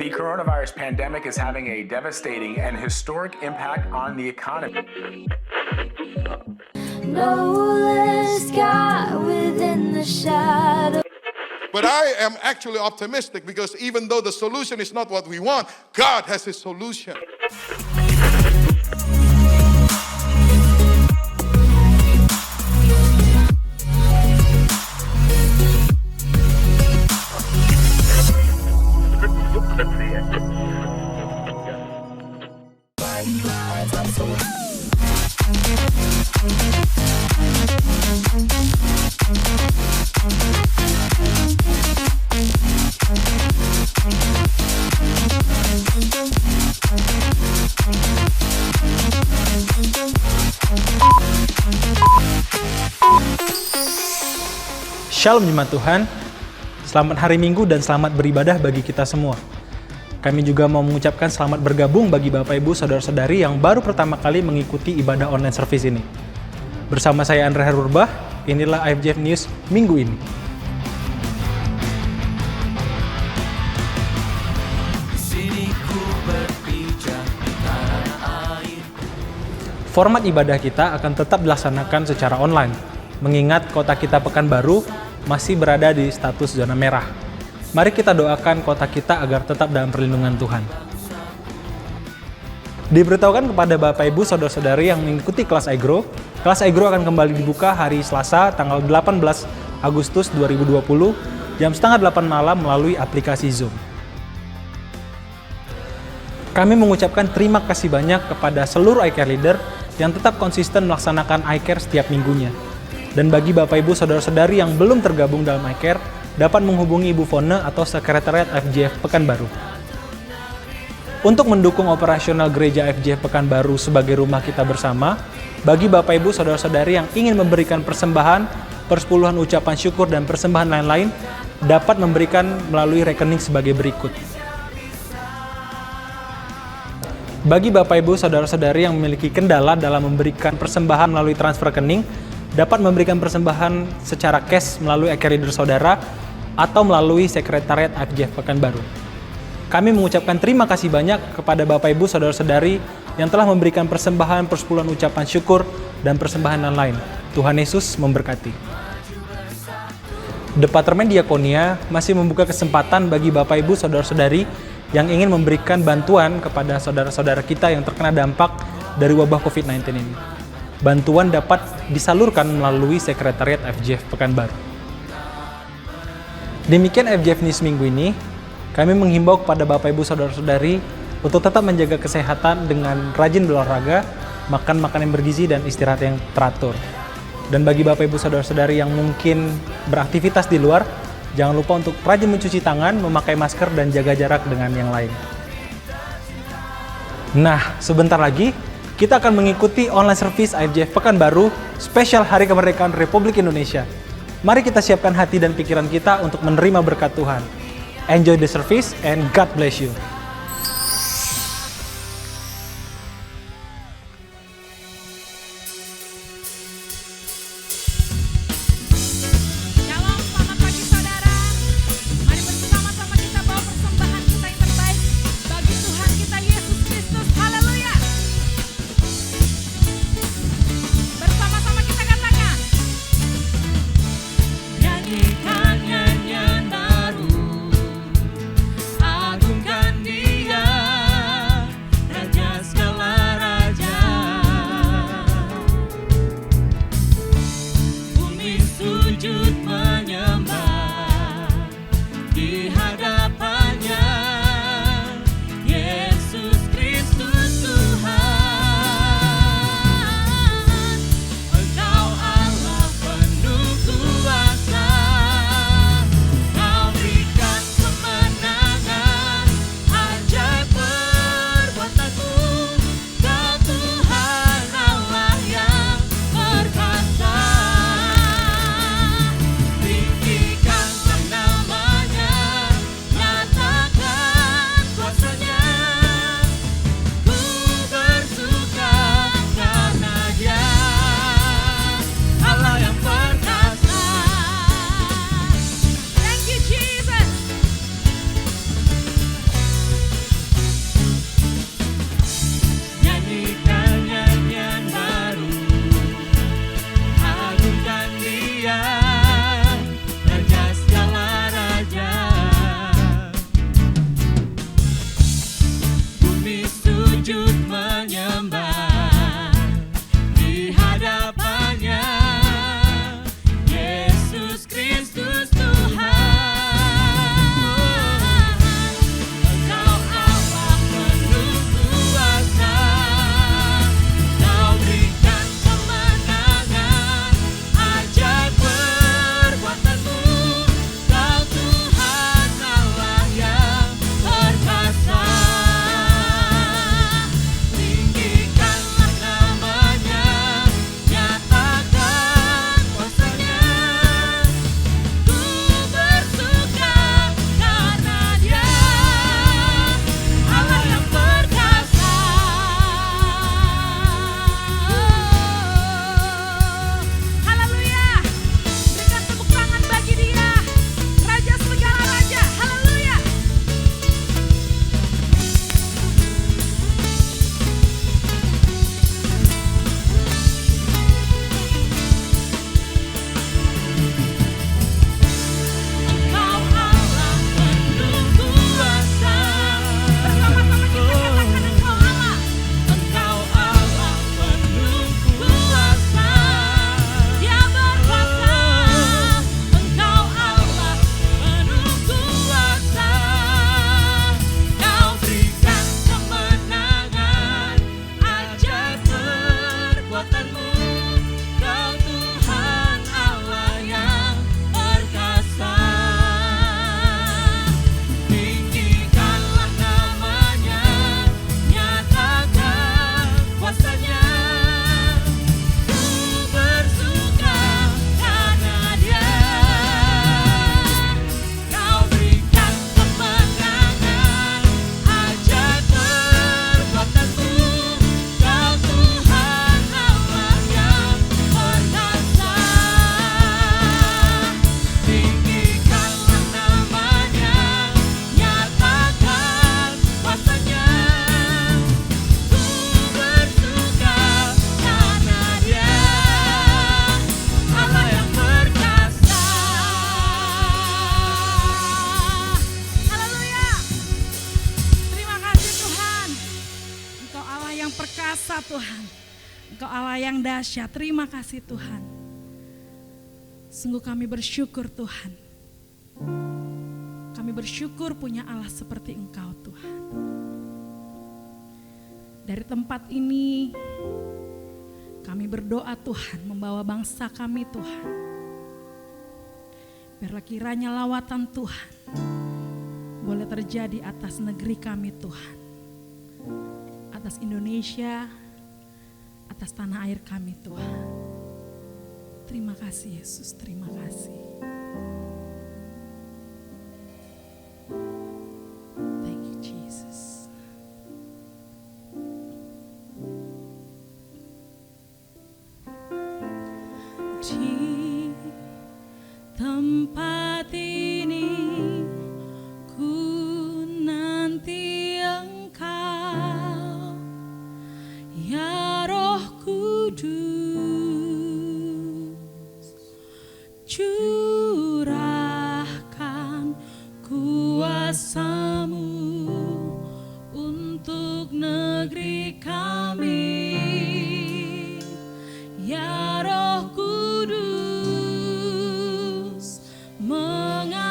The coronavirus pandemic is having a devastating and historic impact on the economy. No less God within the shadow. But I am actually optimistic because even though the solution is not what we want, God has His solution. Shalom jemaat Tuhan, selamat hari Minggu dan selamat beribadah bagi kita semua. Kami juga mau mengucapkan selamat bergabung bagi Bapak Ibu Saudara-saudari yang baru pertama kali mengikuti ibadah online service ini. Bersama saya Andre Herurbah, inilah IFJF News minggu ini. Format ibadah kita akan tetap dilaksanakan secara online, mengingat kota kita Pekanbaru masih berada di status zona merah. Mari kita doakan kota kita agar tetap dalam perlindungan Tuhan. Diberitahukan kepada Bapak Ibu Saudara-saudari yang mengikuti kelas iGrow akan kembali dibuka hari Selasa tanggal 18 Agustus 2020 jam setengah 8 malam melalui aplikasi Zoom. Kami mengucapkan terima kasih banyak kepada seluruh iCare Leader yang tetap konsisten melaksanakan iCare setiap minggunya. Dan bagi Bapak Ibu Saudara-saudari yang belum tergabung dalam iCare, dapat menghubungi Ibu Fone atau Sekretariat FJF Pekanbaru. Untuk mendukung operasional Gereja FJF Pekanbaru sebagai rumah kita bersama, bagi Bapak Ibu Saudara-saudari yang ingin memberikan persembahan, persepuluhan ucapan syukur dan persembahan lain-lain, dapat memberikan melalui rekening sebagai berikut. Bagi Bapak Ibu Saudara-saudari yang memiliki kendala dalam memberikan persembahan melalui transfer rekening, dapat memberikan persembahan secara cash melalui iCare Leader Saudara atau melalui Sekretariat IFJF Pekanbaru. Kami mengucapkan terima kasih banyak kepada Bapak Ibu Saudara-saudari yang telah memberikan persembahan, persepuluhan ucapan syukur, dan persembahan lain-lain. Tuhan Yesus memberkati. Departemen Diakonia masih membuka kesempatan bagi Bapak Ibu Saudara-saudari yang ingin memberikan bantuan kepada saudara-saudara kita yang terkena dampak dari wabah COVID-19 ini. Bantuan dapat disalurkan melalui Sekretariat FJF Pekanbaru. Demikian FJF News minggu ini. Kami menghimbau kepada Bapak Ibu Saudara-saudari untuk tetap menjaga kesehatan dengan rajin berolahraga, makan makanan yang bergizi, dan istirahat yang teratur. Dan bagi Bapak Ibu Saudara-saudari yang mungkin beraktivitas di luar, jangan lupa untuk rajin mencuci tangan, memakai masker, dan jaga jarak dengan yang lain. Nah, sebentar lagi kita akan mengikuti online service IFJF Pekanbaru spesial Hari Kemerdekaan Republik Indonesia. Mari kita siapkan hati dan pikiran kita untuk menerima berkat Tuhan. Enjoy the service and God bless you. Shalom, selamat pagi saudara. Mari bersama-sama kita bawa persembahan kita yang terbaik bagi Tuhan kita Yesus Kristus. Haleluya. Bersama-sama kita katakan. Nyanyikan nyanyian baru, agungkan Dia. Tuhan. Engkau Allah yang dahsyat. Terima kasih Tuhan. Sungguh kami bersyukur Tuhan. Kami bersyukur punya Allah seperti Engkau Tuhan. Dari tempat ini kami berdoa Tuhan, membawa bangsa kami Tuhan. Biarlah kiranya lawatan Tuhan boleh terjadi atas negeri kami Tuhan. Atas Indonesia, atas tanah air kami Tuhan. Terima kasih Yesus, terima kasih. Thank you Jesus. Di tempat ini ku nanti Engkau, ya Roh Kudus, curahkan kuasa-Mu untuk negeri kami, ya Roh Kudus, mengalir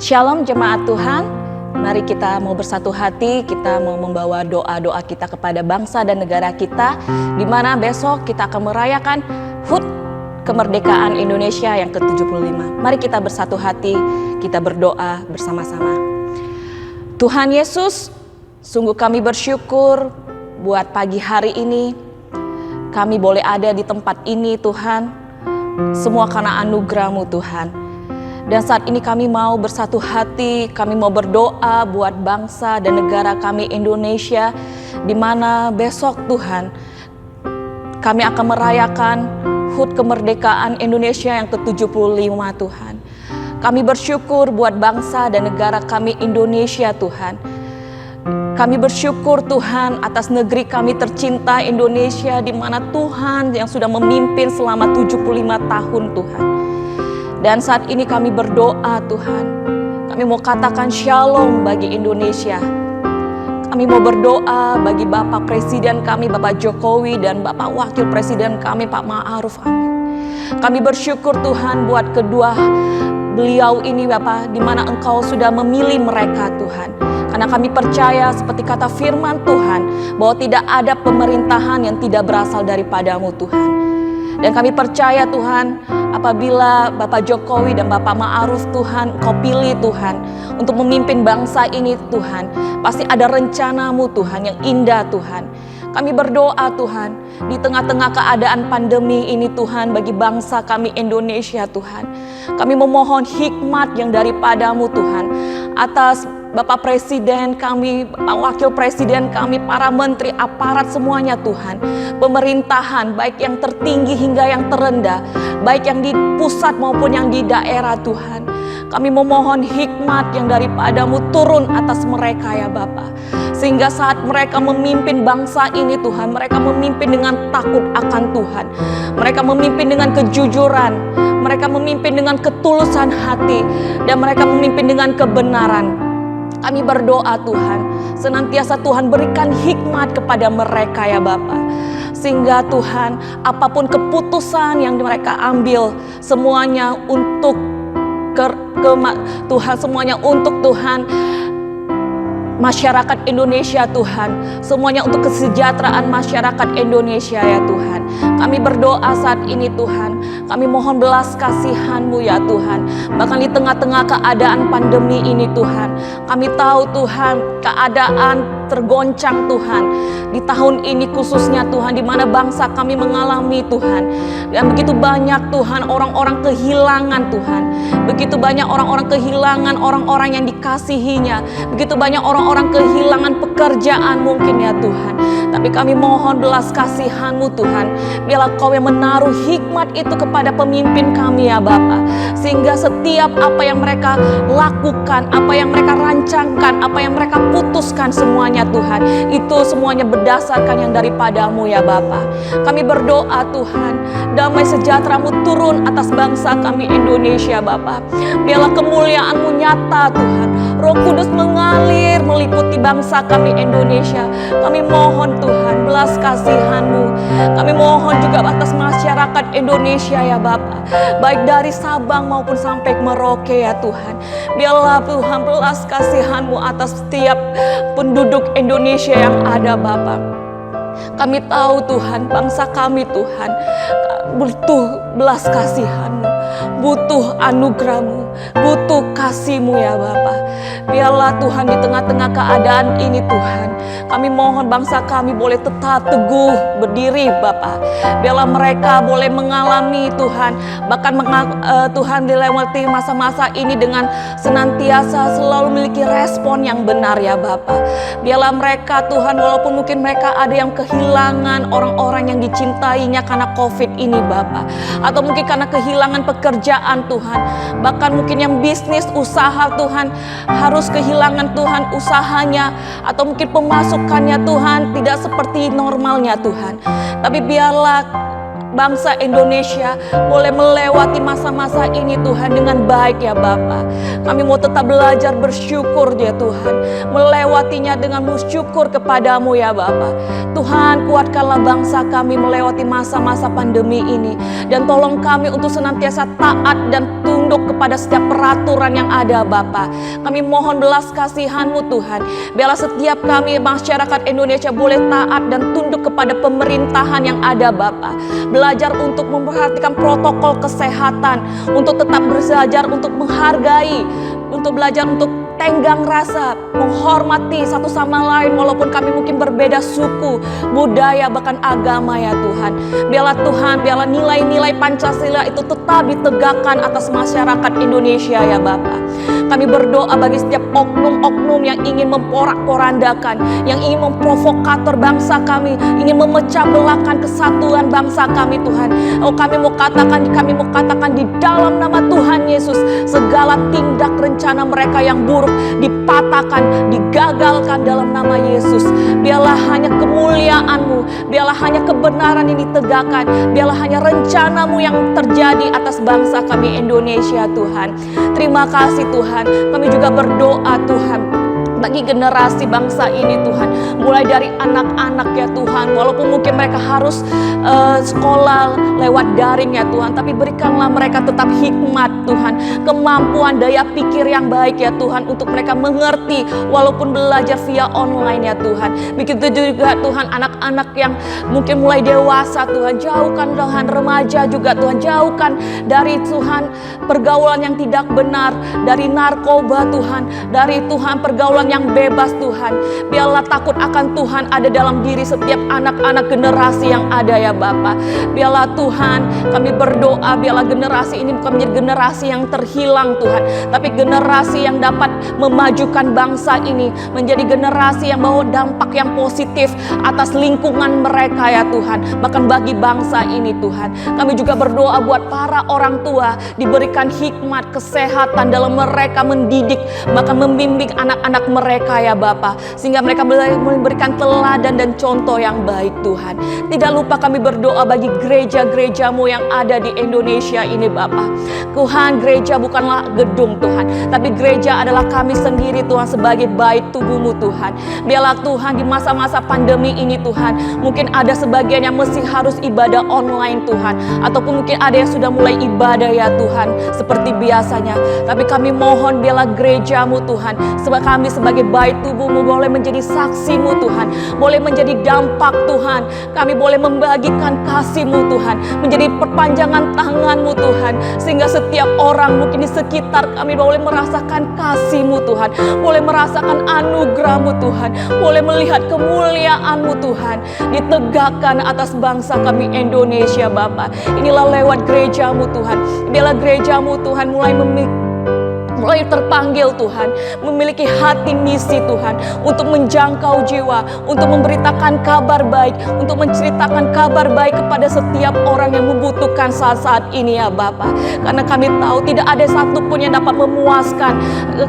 Shalom jemaat Tuhan, mari kita mau bersatu hati, kita mau membawa doa-doa kita kepada bangsa dan negara kita, di mana besok kita akan merayakan HUT kemerdekaan Indonesia yang ke-75. Mari kita bersatu hati, kita berdoa bersama-sama. Tuhan Yesus, sungguh kami bersyukur buat pagi hari ini, kami boleh ada di tempat ini Tuhan, semua karena anugerah-Mu Tuhan. Dan saat ini kami mau bersatu hati, kami mau berdoa buat bangsa dan negara kami Indonesia, di mana besok Tuhan kami akan merayakan HUT kemerdekaan Indonesia yang ke-75 Tuhan. Kami bersyukur buat bangsa dan negara kami Indonesia Tuhan. Kami bersyukur Tuhan atas negeri kami tercinta Indonesia, di mana Tuhan yang sudah memimpin selama 75 tahun Tuhan. Dan saat ini kami berdoa Tuhan, kami mau katakan shalom bagi Indonesia. Kami mau berdoa bagi Bapak Presiden kami, Bapak Jokowi, dan Bapak Wakil Presiden kami, Pak Ma'ruf Amin. Kami bersyukur Tuhan buat kedua beliau ini Bapak, di mana Engkau sudah memilih mereka Tuhan. Karena kami percaya seperti kata firman Tuhan, bahwa tidak ada pemerintahan yang tidak berasal daripadamu Tuhan. Dan kami percaya Tuhan, apabila Bapak Jokowi dan Bapak Ma'ruf Tuhan, Engkau pilih Tuhan untuk memimpin bangsa ini Tuhan, pasti ada rencana-Mu Tuhan yang indah Tuhan. Kami berdoa Tuhan, di tengah-tengah keadaan pandemi ini Tuhan, bagi bangsa kami Indonesia Tuhan, kami memohon hikmat yang daripada-Mu Tuhan, atas Bapak Presiden kami, Bapak Wakil Presiden kami, para menteri, aparat semuanya Tuhan. Pemerintahan baik yang tertinggi hingga yang terendah, baik yang di pusat maupun yang di daerah Tuhan. Kami memohon hikmat yang daripada-Mu turun atas mereka ya Bapa. Sehingga saat mereka memimpin bangsa ini Tuhan, mereka memimpin dengan takut akan Tuhan. Mereka memimpin dengan kejujuran, mereka memimpin dengan ketulusan hati, dan mereka memimpin dengan kebenaran. Kami berdoa Tuhan, senantiasa Tuhan berikan hikmat kepada mereka ya Bapa. Sehingga Tuhan, apapun keputusan yang mereka ambil, semuanya untuk Tuhan, semuanya untuk Tuhan masyarakat Indonesia Tuhan, semuanya untuk kesejahteraan masyarakat Indonesia ya Tuhan. Kami berdoa saat ini Tuhan, kami mohon belas kasihan-Mu ya Tuhan. Bahkan di tengah-tengah keadaan pandemi ini Tuhan, kami tahu Tuhan keadaan tergoncang Tuhan di tahun ini khususnya Tuhan, di mana bangsa kami mengalami Tuhan, dan begitu banyak Tuhan orang-orang kehilangan Tuhan, begitu banyak orang-orang kehilangan orang-orang yang dikasihinya, begitu banyak orang-orang kehilangan pekerjaan mungkin ya Tuhan. Tapi kami mohon belas kasihan-Mu Tuhan, biarlah Kau yang menaruh hikmat itu kepada pemimpin kami ya Bapa, sehingga setiap apa yang mereka lakukan, apa yang mereka rancangkan, apa yang mereka putuskan semuanya Tuhan, itu semuanya berdasarkan yang daripada-Mu ya Bapa. Kami berdoa Tuhan, damai sejahtera-Mu turun atas bangsa kami Indonesia Bapa. Biarlah kemuliaan-Mu nyata Tuhan, Roh Kudus mengalir meliputi bangsa kami Indonesia. Kami mohon Tuhan belas kasihan-Mu. Kami mohon juga atas masyarakat Indonesia ya Bapa, baik dari Sabang maupun sampai Merauke ya Tuhan. Biarlah Tuhan belas kasihan-Mu atas setiap penduduk Indonesia yang ada Bapa. Kami tahu Tuhan, bangsa kami Tuhan butuh belas kasihan-Mu, butuh anugerah-Mu, butuh kasih-Mu ya Bapa. Biarlah Tuhan di tengah-tengah keadaan ini Tuhan, kami mohon bangsa kami boleh tetap teguh berdiri Bapa. Biarlah mereka boleh mengalami Tuhan, bahkan Tuhan dilewati masa-masa ini dengan senantiasa selalu memiliki respon yang benar ya Bapa. Biarlah mereka Tuhan, walaupun mungkin mereka ada yang kehilangan orang-orang yang dicintainya karena COVID ini Bapa, atau mungkin karena kehilangan pekerjaan Tuhan, bahkan mungkin yang bisnis usaha Tuhan harus kehilangan Tuhan usahanya, atau mungkin pemasukannya Tuhan tidak seperti normalnya Tuhan. Tapi biarlah bangsa Indonesia boleh melewati masa-masa ini Tuhan dengan baik ya Bapa. Kami mau tetap belajar bersyukur ya Tuhan, melewatinya dengan bersyukur kepadamu ya Bapa. Tuhan, kuatkanlah bangsa kami melewati masa-masa pandemi ini, dan tolong kami untuk senantiasa taat dan tunduk kepada setiap peraturan yang ada Bapa. Kami mohon belas kasihan-Mu Tuhan, biarlah setiap kami masyarakat Indonesia boleh taat dan tunduk kepada pemerintahan yang ada Bapa. Belajar untuk memperhatikan protokol kesehatan, untuk tetap belajar untuk menghargai, untuk belajar untuk tenggang rasa, menghormati satu sama lain walaupun kami mungkin berbeda suku, budaya, bahkan agama ya Tuhan. Biarlah nilai-nilai Pancasila itu tetap ditegakkan atas masyarakat Indonesia ya Bapa. Kami berdoa bagi setiap oknum-oknum yang ingin memporak-porandakan, yang ingin memprovokator bangsa kami, ingin memecah belahkan kesatuan bangsa kami Tuhan. Kami mau katakan di dalam nama Tuhan Yesus, segala tindak rencana mereka yang buruk dipatahkan, digagalkan dalam nama Yesus. Biarlah hanya kemuliaan-Mu, biarlah hanya kebenaran ini tegakkan, biarlah hanya rencana-Mu yang terjadi atas bangsa kami Indonesia Tuhan. Terima kasih Tuhan. Kami juga berdoa Tuhan bagi generasi bangsa ini Tuhan, mulai dari anak-anak ya Tuhan, walaupun mungkin mereka harus sekolah lewat daring ya Tuhan, tapi berikanlah mereka tetap hikmat Tuhan, kemampuan daya pikir yang baik ya Tuhan, untuk mereka mengerti walaupun belajar via online ya Tuhan. Begitu juga Tuhan anak-anak yang mungkin mulai dewasa Tuhan, jauhkan Tuhan remaja juga Tuhan, jauhkan dari Tuhan pergaulan yang tidak benar, dari narkoba Tuhan, dari Tuhan pergaulan yang bebas Tuhan. Biarlah takut akan Tuhan ada dalam diri setiap anak-anak generasi yang ada ya Bapa. Biarlah Tuhan, kami berdoa biarlah generasi ini bukan menjadi generasi yang terhilang Tuhan, tapi generasi yang dapat memajukan bangsa ini, menjadi generasi yang bawa dampak yang positif atas lingkungan mereka ya Tuhan, bahkan bagi bangsa ini Tuhan. Kami juga berdoa buat para orang tua, diberikan hikmat, kesehatan dalam mereka mendidik, bahkan membimbing anak-anak mereka ya Bapa, sehingga mereka memberikan teladan dan contoh yang baik Tuhan. Tidak lupa kami berdoa bagi gereja-gereja-Mu yang ada di Indonesia ini Bapa. Tuhan, gereja bukanlah gedung Tuhan, tapi gereja adalah kami sendiri Tuhan, sebagai bait tubuh-Mu Tuhan. Biarlah Tuhan di masa-masa pandemi ini Tuhan, mungkin ada sebagian yang mesti harus ibadah online Tuhan, ataupun mungkin ada yang sudah mulai ibadah ya Tuhan seperti biasanya. Tapi kami mohon biarlah gereja-Mu Tuhan, sebab kami sebagai bait tubuh-Mu boleh menjadi saksi-Mu Tuhan, boleh menjadi dampak Tuhan. Kami boleh membagikan kasih-Mu Tuhan, menjadi perpanjangan tangan-Mu Tuhan, sehingga setiap orang mungkin di sekitar kami boleh merasakan kasih-Mu Tuhan, boleh merasakan anugerah-Mu Tuhan, boleh melihat kemuliaan-Mu Tuhan ditegakkan atas bangsa kami Indonesia Bapa. Inilah lewat gereja-Mu Tuhan, biarlah gereja-Mu Tuhan mulai terpanggil Tuhan, memiliki hati misi Tuhan, untuk menjangkau jiwa, untuk memberitakan kabar baik, untuk menceritakan kabar baik kepada setiap orang yang membutuhkan saat-saat ini ya Bapa. Karena kami tahu tidak ada satupun yang dapat memuaskan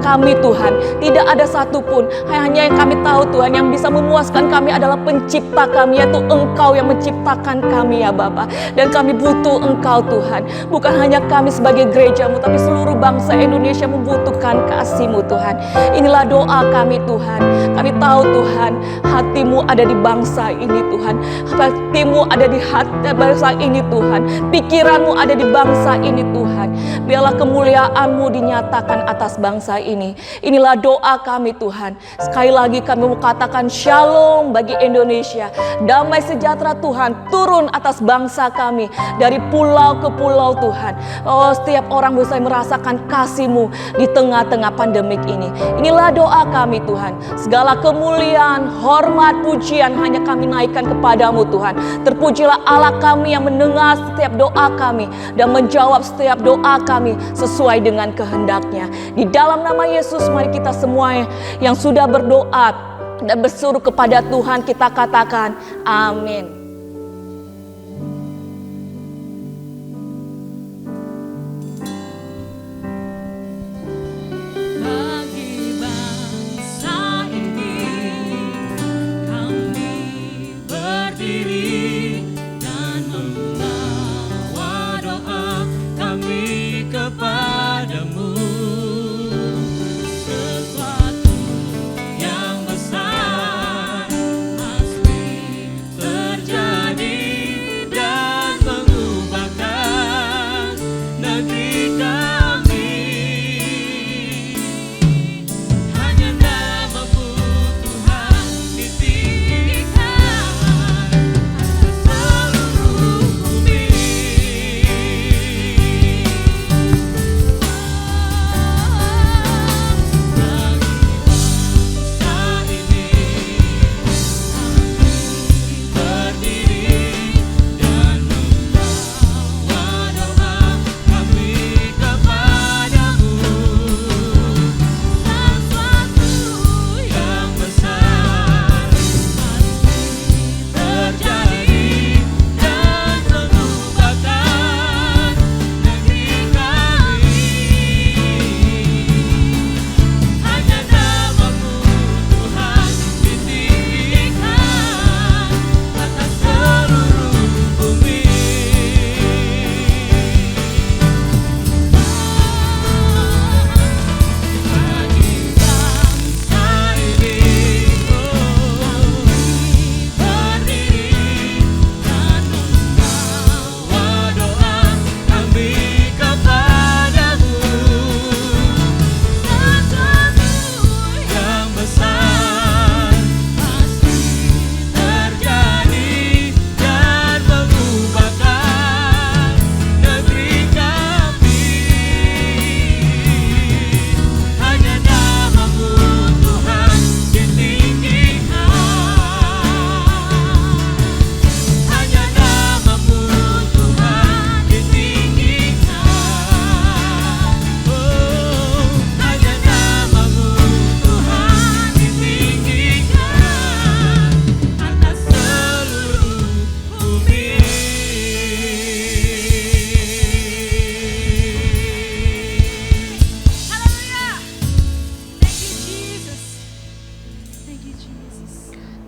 kami Tuhan, tidak ada satupun. Hanya yang kami tahu Tuhan, yang bisa memuaskan kami adalah pencipta kami, yaitu Engkau yang menciptakan kami ya Bapa. Dan kami butuh Engkau Tuhan, bukan hanya kami sebagai gereja-Mu, tapi seluruh bangsa Indonesia membutuhkan kasih-Mu Tuhan. Inilah doa kami Tuhan. Kami tahu Tuhan, hati-Mu ada di bangsa ini Tuhan, hati-Mu ada di hati bangsa ini Tuhan, pikiran-Mu ada di bangsa ini Tuhan. Biarlah kemuliaan-Mu dinyatakan atas bangsa ini. Inilah doa kami Tuhan. Sekali lagi kami mau katakan shalom bagi Indonesia, damai sejahtera Tuhan turun atas bangsa kami dari pulau ke pulau Tuhan. Oh, setiap orang bisa merasakan kasih-Mu di tengah-tengah pandemik ini. Inilah doa kami Tuhan. Segala kemuliaan, hormat, pujian hanya kami naikkan kepadamu Tuhan. Terpujilah Allah kami yang mendengar setiap doa kami dan menjawab setiap doa kami sesuai dengan kehendaknya. Di dalam nama Yesus, mari kita semua yang sudah berdoa dan berseru kepada Tuhan, kita katakan amin. Berdiri dan membangun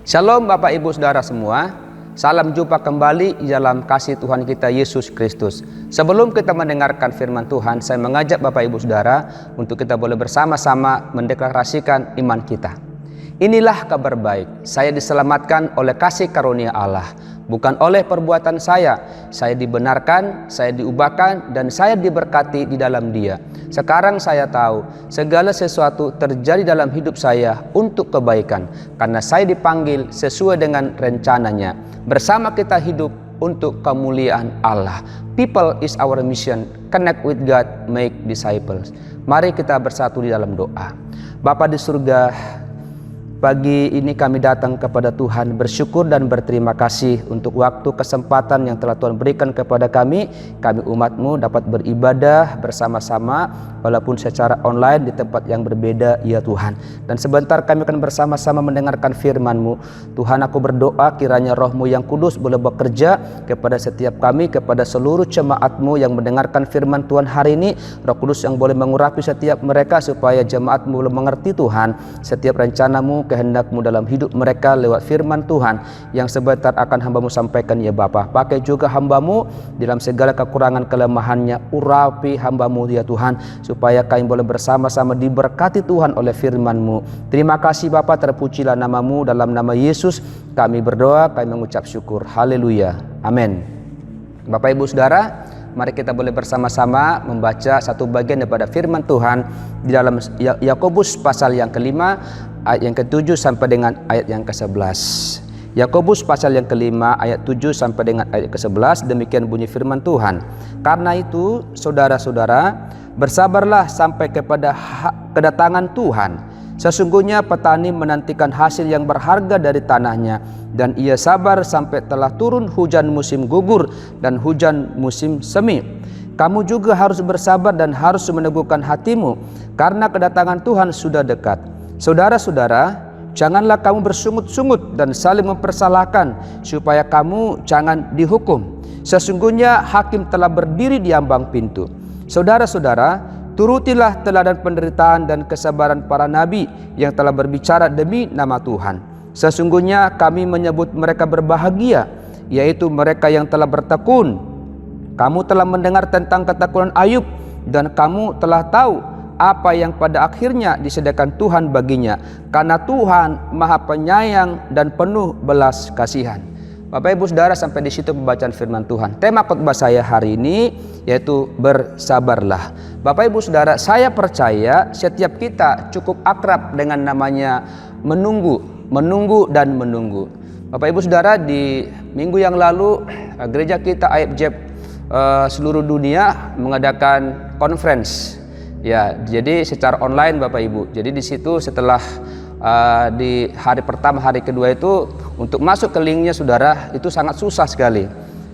Shalom Bapak Ibu Saudara semua. Salam jumpa kembali di dalam kasih Tuhan kita Yesus Kristus. Sebelum kita mendengarkan firman Tuhan, saya mengajak Bapak Ibu Saudara untuk kita boleh bersama-sama mendeklarasikan iman kita. Inilah kabar baik, saya diselamatkan oleh kasih karunia Allah, bukan oleh perbuatan saya. Saya dibenarkan, saya diubahkan, dan saya diberkati di dalam Dia. Sekarang saya tahu segala sesuatu terjadi dalam hidup saya untuk kebaikan, karena saya dipanggil sesuai dengan rencananya. Bersama kita hidup untuk kemuliaan Allah. People is our mission. Connect with God, make disciples. Mari kita bersatu di dalam doa. Bapa di surga, pagi ini kami datang kepada Tuhan bersyukur dan berterima kasih untuk waktu kesempatan yang telah Tuhan berikan kepada kami umat-Mu dapat beribadah bersama-sama walaupun secara online di tempat yang berbeda ya Tuhan. Dan sebentar kami akan bersama-sama mendengarkan firman-Mu. Tuhan, aku berdoa kiranya Roh-Mu yang kudus boleh bekerja kepada setiap kami, kepada seluruh jemaat-Mu yang mendengarkan firman Tuhan hari ini. Roh Kudus yang boleh mengurapi setiap mereka supaya jemaat-Mu boleh mengerti Tuhan setiap rencana-Mu, kehendak-Mu dalam hidup mereka lewat firman Tuhan yang sebentar akan hamba-Mu sampaikan ya Bapa. Pakai juga hamba-Mu dalam segala kekurangan kelemahannya, urapi hamba-Mu ya Tuhan, supaya kami boleh bersama-sama diberkati Tuhan oleh firman-Mu. Terima kasih Bapa, terpujilah nama-Mu, dalam nama Yesus kami berdoa, kami mengucap syukur. Haleluya, amin. Bapak Ibu Saudara, mari kita boleh bersama-sama membaca satu bagian daripada firman Tuhan di dalam Yakobus pasal yang kelima, ayat yang ke-7 sampai dengan ayat yang ke-11. Yakobus pasal yang kelima, ayat 7 sampai dengan ayat ke-11, demikian bunyi firman Tuhan. Karena itu, saudara-saudara, bersabarlah sampai kepada kedatangan Tuhan. Sesungguhnya petani menantikan hasil yang berharga dari tanahnya, dan ia sabar sampai telah turun hujan musim gugur dan hujan musim semi. Kamu juga harus bersabar dan harus meneguhkan hatimu, karena kedatangan Tuhan sudah dekat. Saudara-saudara, janganlah kamu bersungut-sungut dan saling mempersalahkan, supaya kamu jangan dihukum. Sesungguhnya hakim telah berdiri di ambang pintu. Saudara-saudara, turutilah teladan penderitaan dan kesabaran para nabi yang telah berbicara demi nama Tuhan. Sesungguhnya kami menyebut mereka berbahagia, yaitu mereka yang telah bertekun. Kamu telah mendengar tentang ketekunan Ayub, dan kamu telah tahu apa yang pada akhirnya disediakan Tuhan baginya, karena Tuhan Maha Penyayang dan penuh belas kasihan. Bapak Ibu Saudara, sampai di situ pembacaan firman Tuhan. Tema khotbah saya hari ini yaitu bersabarlah. Bapak Ibu Saudara, saya percaya setiap kita cukup akrab dengan namanya menunggu dan menunggu. Bapak Ibu Saudara, di minggu yang lalu gereja kita AFJ seluruh dunia mengadakan conference. Ya, jadi secara online Bapak Ibu. Jadi di situ setelah di hari pertama, hari kedua itu untuk masuk ke linknya saudara itu sangat susah sekali.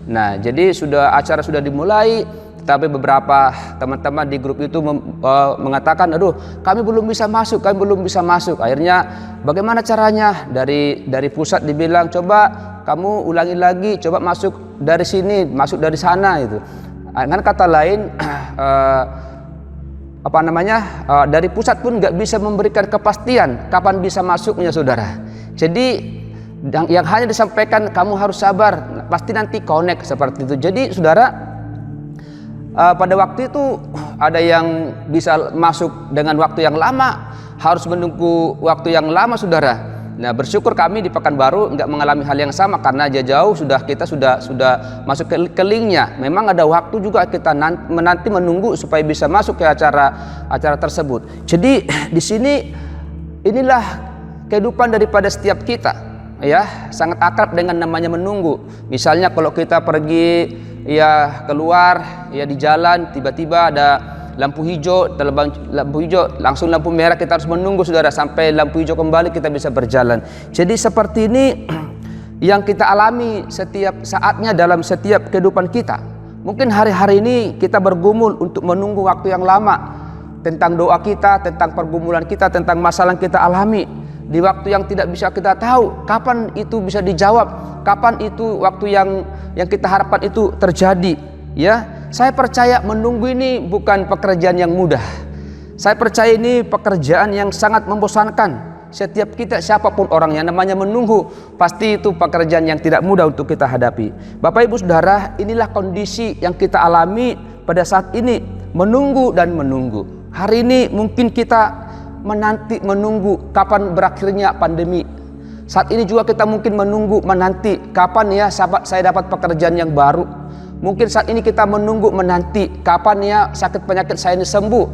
Nah, jadi acara sudah dimulai, tapi beberapa teman-teman di grup itu mengatakan, aduh kami belum bisa masuk. Akhirnya bagaimana caranya? Dari pusat dibilang, coba kamu ulangi lagi, coba masuk dari sini, masuk dari sana itu. Dengan kata lain, dari pusat pun nggak bisa memberikan kepastian kapan bisa masuknya saudara. Jadi yang hanya disampaikan kamu harus sabar, pasti nanti connect seperti itu. Jadi saudara, pada waktu itu ada yang bisa masuk dengan waktu yang lama, harus menunggu waktu yang lama saudara. Nah, bersyukur kami di Pekanbaru nggak mengalami hal yang sama, karena jauh kita sudah masuk ke linknya. Memang ada waktu juga kita nanti menunggu supaya bisa masuk ke acara tersebut. Jadi di sini inilah kehidupan daripada setiap kita, ya, sangat akrab dengan namanya menunggu. Misalnya kalau kita pergi ya keluar ya di jalan, tiba-tiba ada lampu hijau, langsung lampu merah, kita harus menunggu saudara sampai lampu hijau kembali kita bisa berjalan. Jadi seperti ini yang kita alami setiap saatnya dalam setiap kehidupan kita. Mungkin hari-hari ini kita bergumul untuk menunggu waktu yang lama tentang doa kita, tentang pergumulan kita, tentang masalah yang kita alami. Di waktu yang tidak bisa kita tahu kapan itu bisa dijawab, kapan itu waktu yang kita harapkan itu terjadi. Ya, saya percaya menunggu ini bukan pekerjaan yang mudah. Saya percaya ini pekerjaan yang sangat membosankan. Setiap kita, siapapun orangnya, namanya menunggu, pasti itu pekerjaan yang tidak mudah untuk kita hadapi. Bapak Ibu Saudara, inilah kondisi yang kita alami pada saat ini, menunggu dan menunggu. Hari ini mungkin kita menunggu kapan berakhirnya pandemi. Saat ini juga kita mungkin menanti kapan ya saya dapat pekerjaan yang baru. Mungkin saat ini kita menanti kapan ya sakit penyakit saya ini sembuh.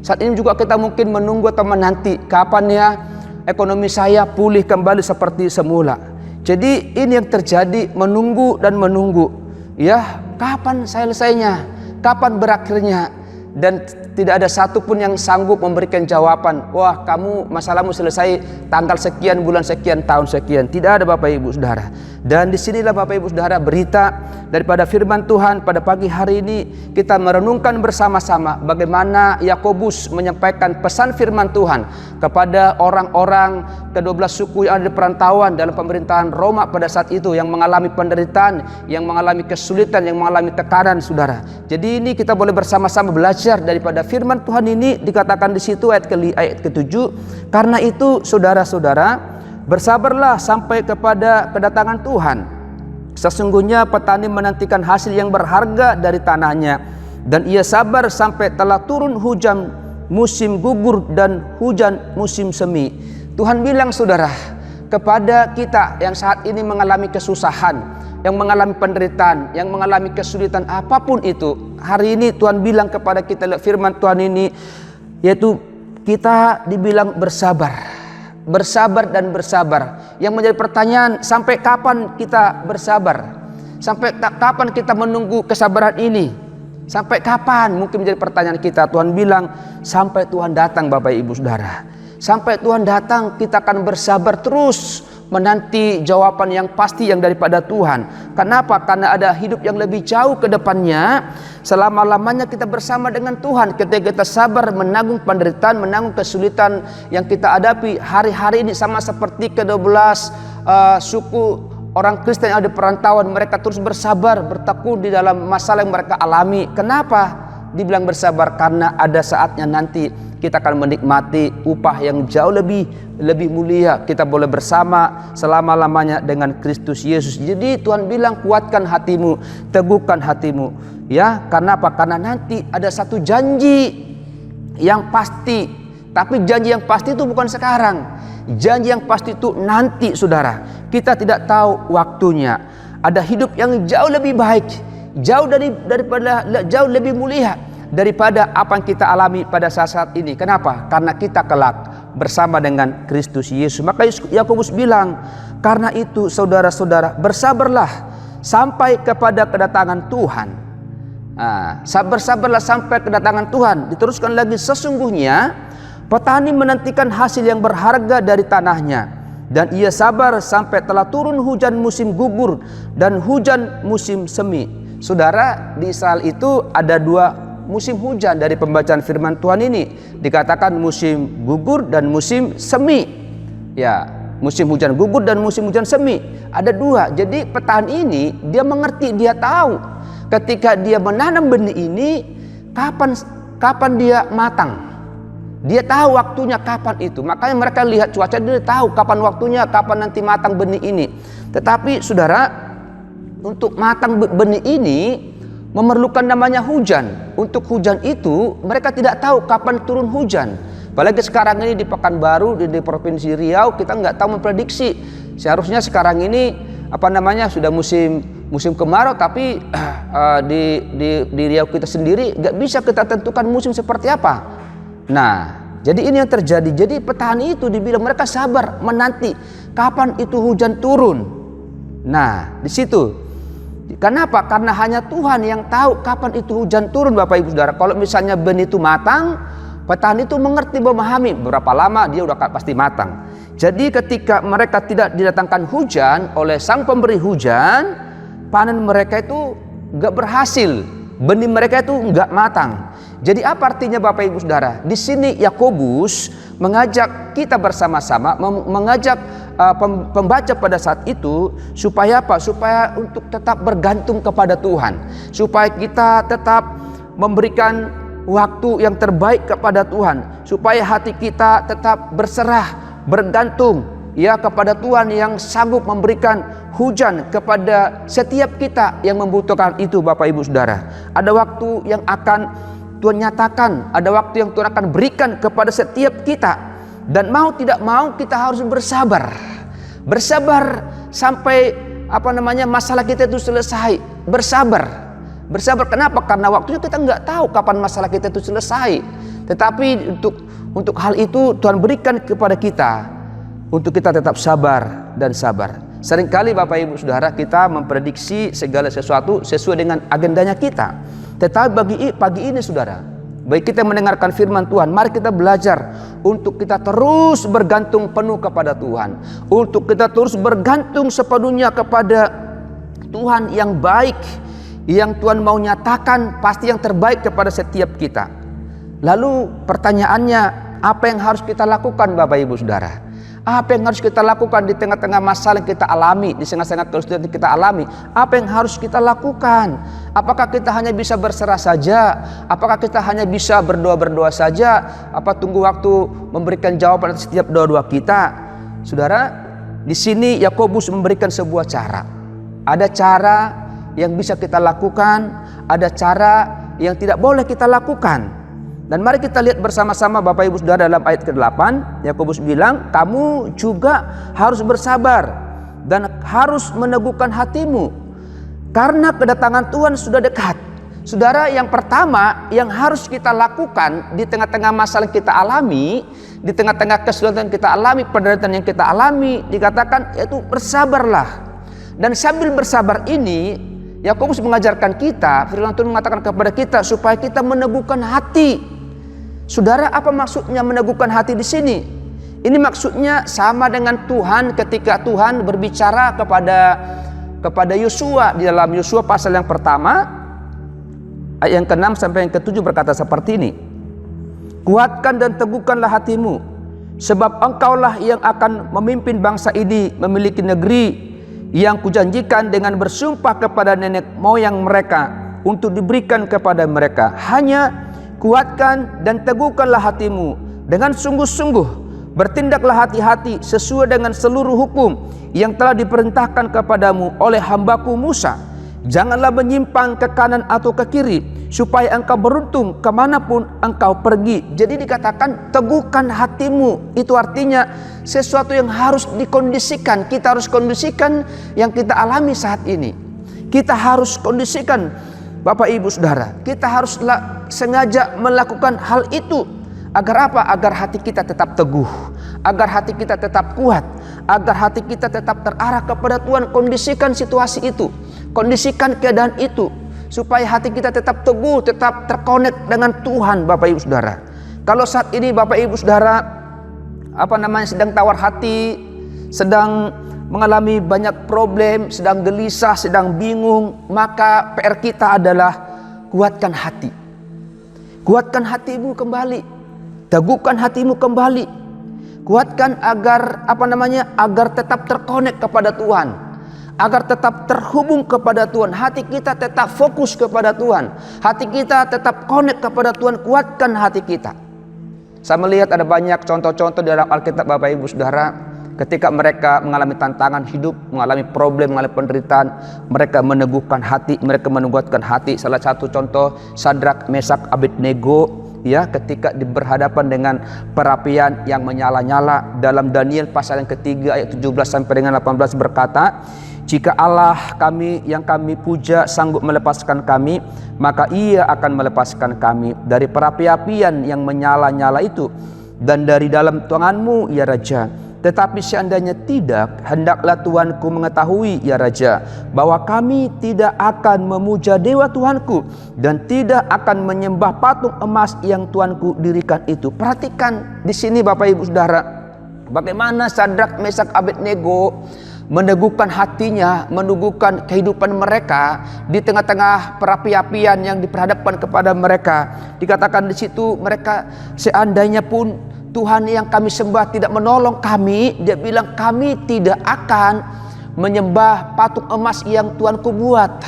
Saat ini juga kita mungkin menunggu atau menanti kapan ya ekonomi saya pulih kembali seperti semula. Jadi ini yang terjadi, menunggu dan menunggu. Ya, kapan selesainya? Kapan berakhirnya? Dan tidak ada satupun yang sanggup memberikan jawaban, wah kamu masalahmu selesai tanggal sekian, bulan sekian, tahun sekian. Tidak ada Bapak Ibu Saudara. Dan disinilah Bapak Ibu Saudara berita daripada firman Tuhan pada pagi hari ini. Kita merenungkan bersama-sama bagaimana Yakobus menyampaikan pesan firman Tuhan kepada orang-orang ke-12 suku yang ada di perantauan dalam pemerintahan Roma pada saat itu, yang mengalami penderitaan, yang mengalami kesulitan, yang mengalami tekanan, saudara. Jadi ini kita boleh bersama-sama belajar daripada firman Tuhan ini. Dikatakan di situ ayat ke-7, karena itu saudara-saudara, bersabarlah sampai kepada kedatangan Tuhan. Sesungguhnya petani menantikan hasil yang berharga dari tanahnya, dan ia sabar sampai telah turun hujan musim gugur dan hujan musim semi. Tuhan bilang saudara, kepada kita yang saat ini mengalami kesusahan, yang mengalami penderitaan, yang mengalami kesulitan apapun itu, hari ini Tuhan bilang kepada kita lewat firman Tuhan ini, yaitu kita dibilang bersabar. Bersabar dan bersabar. Yang menjadi pertanyaan, sampai kapan kita bersabar? Sampai kapan kita menunggu kesabaran ini? Sampai kapan? Mungkin menjadi pertanyaan kita. Tuhan bilang, sampai Tuhan datang Bapak Ibu Saudara. Sampai Tuhan datang, kita akan bersabar terus menanti jawaban yang pasti yang daripada Tuhan. Kenapa? Karena ada hidup yang lebih jauh ke depannya. Selama-lamanya kita bersama dengan Tuhan. Ketika kita sabar menanggung penderitaan, menanggung kesulitan yang kita hadapi hari-hari ini, sama seperti ke-12 suku orang Kristen yang ada di perantauan. Mereka terus bersabar, bertekun di dalam masalah yang mereka alami. Kenapa dibilang bersabar? Karena ada saatnya nanti kita akan menikmati upah yang jauh lebih mulia. Kita boleh bersama selama-lamanya dengan Kristus Yesus. Jadi Tuhan bilang, kuatkan hatimu, teguhkan hatimu. Ya, karena apa? Karena nanti ada satu janji yang pasti. Tapi janji yang pasti itu bukan sekarang. Janji yang pasti itu nanti, saudara. Kita tidak tahu waktunya. Ada hidup yang jauh lebih baik, jauh jauh lebih mulia daripada apa yang kita alami pada saat ini. Kenapa? Karena kita kelak bersama dengan Kristus Yesus. Maka Yakobus bilang, karena itu saudara-saudara, bersabarlah sampai kepada kedatangan Tuhan. Bersabarlah sampai kedatangan Tuhan. Diteruskan lagi, sesungguhnya petani menantikan hasil yang berharga dari tanahnya, dan ia sabar sampai telah turun hujan musim gugur dan hujan musim semi. Saudara, di Israel itu ada dua musim hujan dari pembacaan firman Tuhan ini. Dikatakan musim gugur dan musim semi. Ya, musim hujan gugur dan musim hujan semi. Ada dua. Jadi petani ini dia mengerti, dia tahu ketika dia menanam benih ini kapan dia matang. Dia tahu waktunya kapan itu. Makanya mereka lihat cuaca, dia tahu kapan waktunya, kapan nanti matang benih ini. Tetapi saudara, untuk matang benih ini memerlukan namanya hujan. Untuk hujan itu mereka tidak tahu kapan turun hujan. Apalagi sekarang ini di Pekanbaru, di Provinsi Riau, kita nggak tahu memprediksi. Seharusnya sekarang ini sudah musim kemarau, tapi di Riau kita sendiri nggak bisa kita tentukan musim seperti apa. Nah, jadi ini yang terjadi. Jadi petani itu dibilang mereka sabar menanti kapan itu hujan turun. Nah, di situ. Kenapa? Karena hanya Tuhan yang tahu kapan itu hujan turun, Bapak Ibu Saudara. Kalau misalnya benih itu matang, petani itu mengerti, memahami berapa lama dia udah pasti matang. Jadi ketika mereka tidak didatangkan hujan oleh Sang Pemberi hujan, panen mereka itu gak berhasil, benih mereka itu gak matang. Jadi apa artinya Bapak Ibu Saudara? Di sini Yakobus mengajak kita bersama-sama, mengajak pembaca pada saat itu supaya apa? Supaya untuk tetap bergantung kepada Tuhan, supaya kita tetap memberikan waktu yang terbaik kepada Tuhan, supaya hati kita tetap berserah bergantung ya kepada Tuhan yang sanggup memberikan hujan kepada setiap kita yang membutuhkan itu, Bapak Ibu Saudara. Ada waktu yang akan Tuhan nyatakan, ada waktu yang Tuhan akan berikan kepada setiap kita, dan mau tidak mau kita harus bersabar. Bersabar sampai masalah kita itu selesai. Bersabar kenapa? Karena waktunya kita nggak tahu kapan masalah kita itu selesai. Tetapi untuk hal itu Tuhan berikan kepada kita untuk kita tetap sabar dan sabar. Seringkali Bapak Ibu Saudara kita memprediksi segala sesuatu sesuai dengan agendanya kita. Tetapi bagi pagi ini Saudara, bagi kita mendengarkan firman Tuhan, mari kita belajar untuk kita terus bergantung penuh kepada Tuhan. Untuk kita terus bergantung sepenuhnya kepada Tuhan yang baik, yang Tuhan mau nyatakan pasti yang terbaik kepada setiap kita. Lalu pertanyaannya, apa yang harus kita lakukan Bapak Ibu Saudara? Apa yang harus kita lakukan di tengah-tengah masalah yang kita alami, di tengah-tengah kesulitan yang kita alami? Apa yang harus kita lakukan? Apakah kita hanya bisa berserah saja? Apakah kita hanya bisa berdoa-berdoa saja? Apa tunggu waktu memberikan jawaban atas setiap doa-doa kita? Saudara, di sini Yakobus memberikan sebuah cara. Ada cara yang bisa kita lakukan, ada cara yang tidak boleh kita lakukan. Dan mari kita lihat bersama-sama Bapak Ibu Saudara dalam ayat ke-8, Yakobus bilang, kamu juga harus bersabar dan harus meneguhkan hatimu karena kedatangan Tuhan sudah dekat. Saudara, yang pertama yang harus kita lakukan di tengah-tengah masalah yang kita alami, di tengah-tengah kesulitan yang kita alami, penderitaan yang kita alami, dikatakan yaitu bersabarlah. Dan sambil bersabar ini, Yakobus mengajarkan kita, firman Tuhan mengatakan kepada kita supaya kita meneguhkan hati. Saudara, apa maksudnya meneguhkan hati di sini? Ini maksudnya sama dengan Tuhan ketika Tuhan berbicara kepada Yosua di dalam Yosua pasal yang pertama ayat yang ke-6 sampai yang ke-7 berkata seperti ini. Kuatkan dan teguhkanlah hatimu, sebab engkaulah yang akan memimpin bangsa ini memiliki negeri yang kujanjikan dengan bersumpah kepada nenek moyang mereka untuk diberikan kepada mereka. Hanya kuatkan dan teguhkanlah hatimu dengan sungguh-sungguh, bertindaklah hati-hati sesuai dengan seluruh hukum yang telah diperintahkan kepadamu oleh hambaku Musa. Janganlah menyimpang ke kanan atau ke kiri, supaya engkau beruntung kemanapun engkau pergi. Jadi dikatakan teguhkan hatimu, itu artinya sesuatu yang harus dikondisikan. Kita harus kondisikan yang kita alami saat ini. Kita harus kondisikan Bapak Ibu Saudara, kita harus sengaja melakukan hal itu. Agar apa? Agar hati kita tetap teguh, agar hati kita tetap kuat, agar hati kita tetap terarah kepada Tuhan. Kondisikan situasi itu, kondisikan keadaan itu, supaya hati kita tetap teguh, tetap terkonek dengan Tuhan Bapak Ibu Saudara. Kalau saat ini Bapak Ibu Saudara sedang tawar hati, sedang mengalami banyak problem, sedang gelisah, sedang bingung, maka PR kita adalah kuatkan hati. Kuatkan hatimu kembali. Teguhkan hatimu kembali. Kuatkan agar agar tetap terkonek kepada Tuhan. Agar tetap terhubung kepada Tuhan. Hati kita tetap fokus kepada Tuhan. Hati kita tetap konek kepada Tuhan. Kuatkan hati kita. Saya melihat ada banyak contoh-contoh dalam Alkitab Bapak Ibu Saudara. Ketika mereka mengalami tantangan hidup, mengalami problem, mengalami penderitaan, mereka meneguhkan hati, mereka menguatkan hati. Salah satu contoh Sadrak, Mesak, Abednego, ya, ketika berhadapan dengan perapian yang menyala-nyala. Dalam Daniel pasal yang ketiga ayat 17 sampai dengan 18 berkata, jika Allah kami yang kami puja sanggup melepaskan kami, maka Ia akan melepaskan kami dari perapi-apian yang menyala-nyala itu dan dari dalam tanganmu, ya Raja. Tetapi seandainya tidak, hendaklah Tuanku mengetahui, ya Raja, bahwa kami tidak akan memuja dewa Tuanku dan tidak akan menyembah patung emas yang Tuanku dirikan itu. Perhatikan di sini Bapak Ibu Saudara, bagaimana Sadrak, Mesak, Abednego meneguhkan hatinya, meneguhkan kehidupan mereka di tengah-tengah perapi-apian yang diperhadapkan kepada mereka. Dikatakan di situ mereka, seandainya pun Tuhan yang kami sembah tidak menolong kami, dia bilang kami tidak akan menyembah patung emas yang Tuanku buat.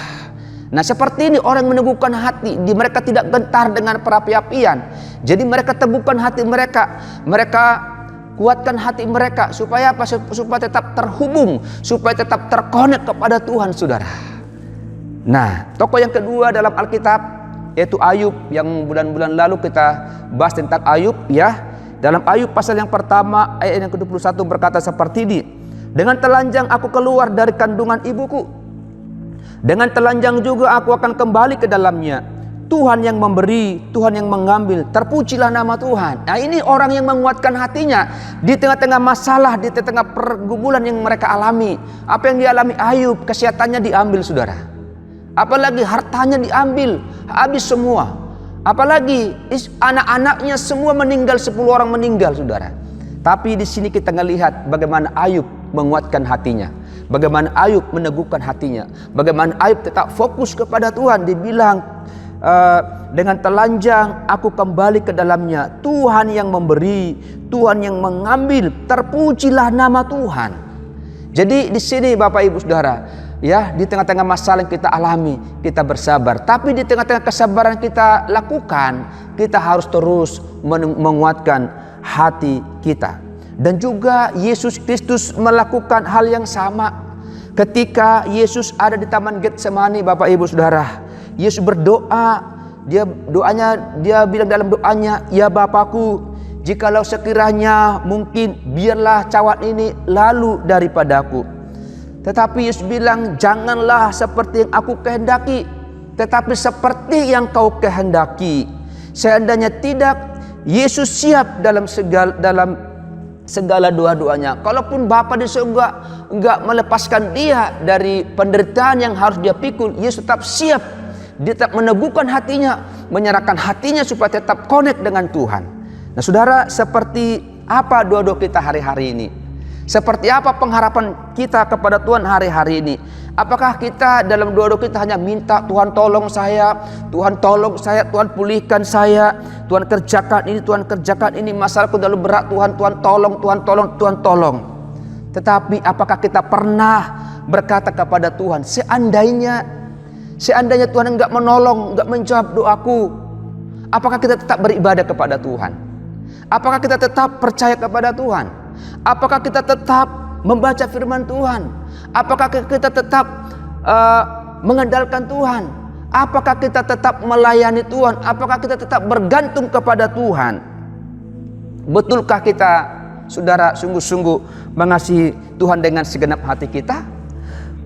Nah, seperti ini orang meneguhkan hati, mereka tidak gentar dengan perapi-apian. Jadi mereka teguhkan hati mereka. Mereka Kuatkan hati mereka supaya apa? Supaya tetap terhubung, supaya tetap terkonek kepada Tuhan, saudara. Nah, tokoh yang kedua dalam Alkitab yaitu Ayub, yang bulan-bulan lalu kita bahas tentang Ayub ya. Dalam Ayub pasal yang pertama ayat yang ke-21 berkata seperti ini. Dengan telanjang aku keluar dari kandungan ibuku. Dengan telanjang juga aku akan kembali ke dalamnya. Tuhan yang memberi, Tuhan yang mengambil, terpujilah nama Tuhan. Nah, ini orang yang menguatkan hatinya di tengah-tengah masalah, di tengah pergumulan yang mereka alami. Apa yang dialami Ayub, kesehatannya diambil, saudara. Apalagi hartanya diambil, habis semua. Apalagi anak-anaknya semua meninggal, 10 orang meninggal, saudara. Tapi di sini kita melihat bagaimana Ayub menguatkan hatinya. Bagaimana Ayub meneguhkan hatinya. Bagaimana Ayub tetap fokus kepada Tuhan. Dibilang, dengan telanjang aku kembali ke dalamnya. Tuhan yang memberi, Tuhan yang mengambil, terpujilah nama Tuhan. Jadi di sini Bapak Ibu Saudara, ya, di tengah-tengah masalah yang kita alami, kita bersabar. Tapi di tengah-tengah kesabaran kita lakukan, kita harus terus menguatkan hati kita. Dan juga Yesus Kristus melakukan hal yang sama. Ketika Yesus ada di Taman Getsemani, Bapak Ibu Saudara, Yesus berdoa, dia bilang dalam doanya, ya Bapakku, jikalau sekiranya mungkin biarlah cawan ini lalu daripadaku. Tetapi Yesus bilang, janganlah seperti yang aku kehendaki, tetapi seperti yang kau kehendaki. Seandainya tidak, Yesus siap dalam segala doa-doanya. Kalaupun Bapa di surga enggak melepaskan dia dari penderitaan yang harus dia pikul, Yesus tetap siap. Dia tetap meneguhkan hatinya, menyerahkan hatinya supaya tetap connect dengan Tuhan. Nah, saudara, seperti apa doa-doa kita hari-hari ini? Seperti apa pengharapan kita kepada Tuhan hari-hari ini? Apakah kita dalam doa-doa kita hanya minta, Tuhan tolong saya, Tuhan tolong saya, Tuhan pulihkan saya, Tuhan kerjakan ini, Tuhan kerjakan ini, masalahku terlalu berat, Tuhan tolong, Tuhan tolong, Tuhan tolong. Tetapi apakah kita pernah berkata kepada Tuhan, seandainya Tuhan enggak menolong, enggak menjawab doaku, apakah kita tetap beribadah kepada Tuhan? Apakah kita tetap percaya kepada Tuhan? Apakah kita tetap membaca firman Tuhan? Apakah kita tetap mengandalkan Tuhan? Apakah kita tetap melayani Tuhan? Apakah kita tetap bergantung kepada Tuhan? Betulkah kita, saudara, sungguh-sungguh mengasihi Tuhan dengan segenap hati kita?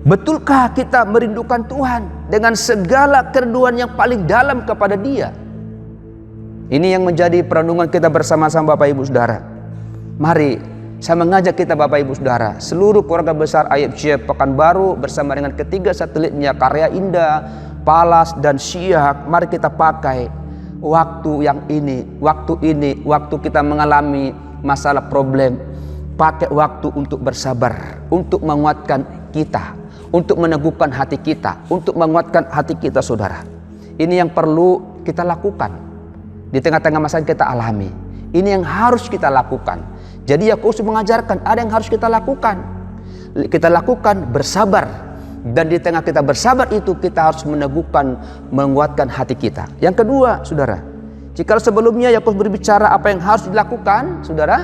Betulkah kita merindukan Tuhan dengan segala kerinduan yang paling dalam kepada Dia? Ini yang menjadi perenungan kita bersama-sama Bapak Ibu Saudara. Mari saya mengajak kita Bapak Ibu Saudara, seluruh keluarga besar IFC Pekanbaru bersama dengan ketiga satelitnya Karya Indah, Palas dan Siak, mari kita pakai waktu waktu kita mengalami masalah problem, pakai waktu untuk bersabar, untuk menguatkan kita, untuk meneguhkan hati kita, untuk menguatkan hati kita, saudara. Ini yang perlu kita lakukan di tengah-tengah masalah yang kita alami. Ini yang harus kita lakukan. Jadi Yakobus mengajarkan ada yang harus kita lakukan. Kita lakukan bersabar. Dan di tengah kita bersabar itu kita harus meneguhkan, menguatkan hati kita. Yang kedua, saudara, jika sebelumnya Yakobus berbicara apa yang harus dilakukan, saudara,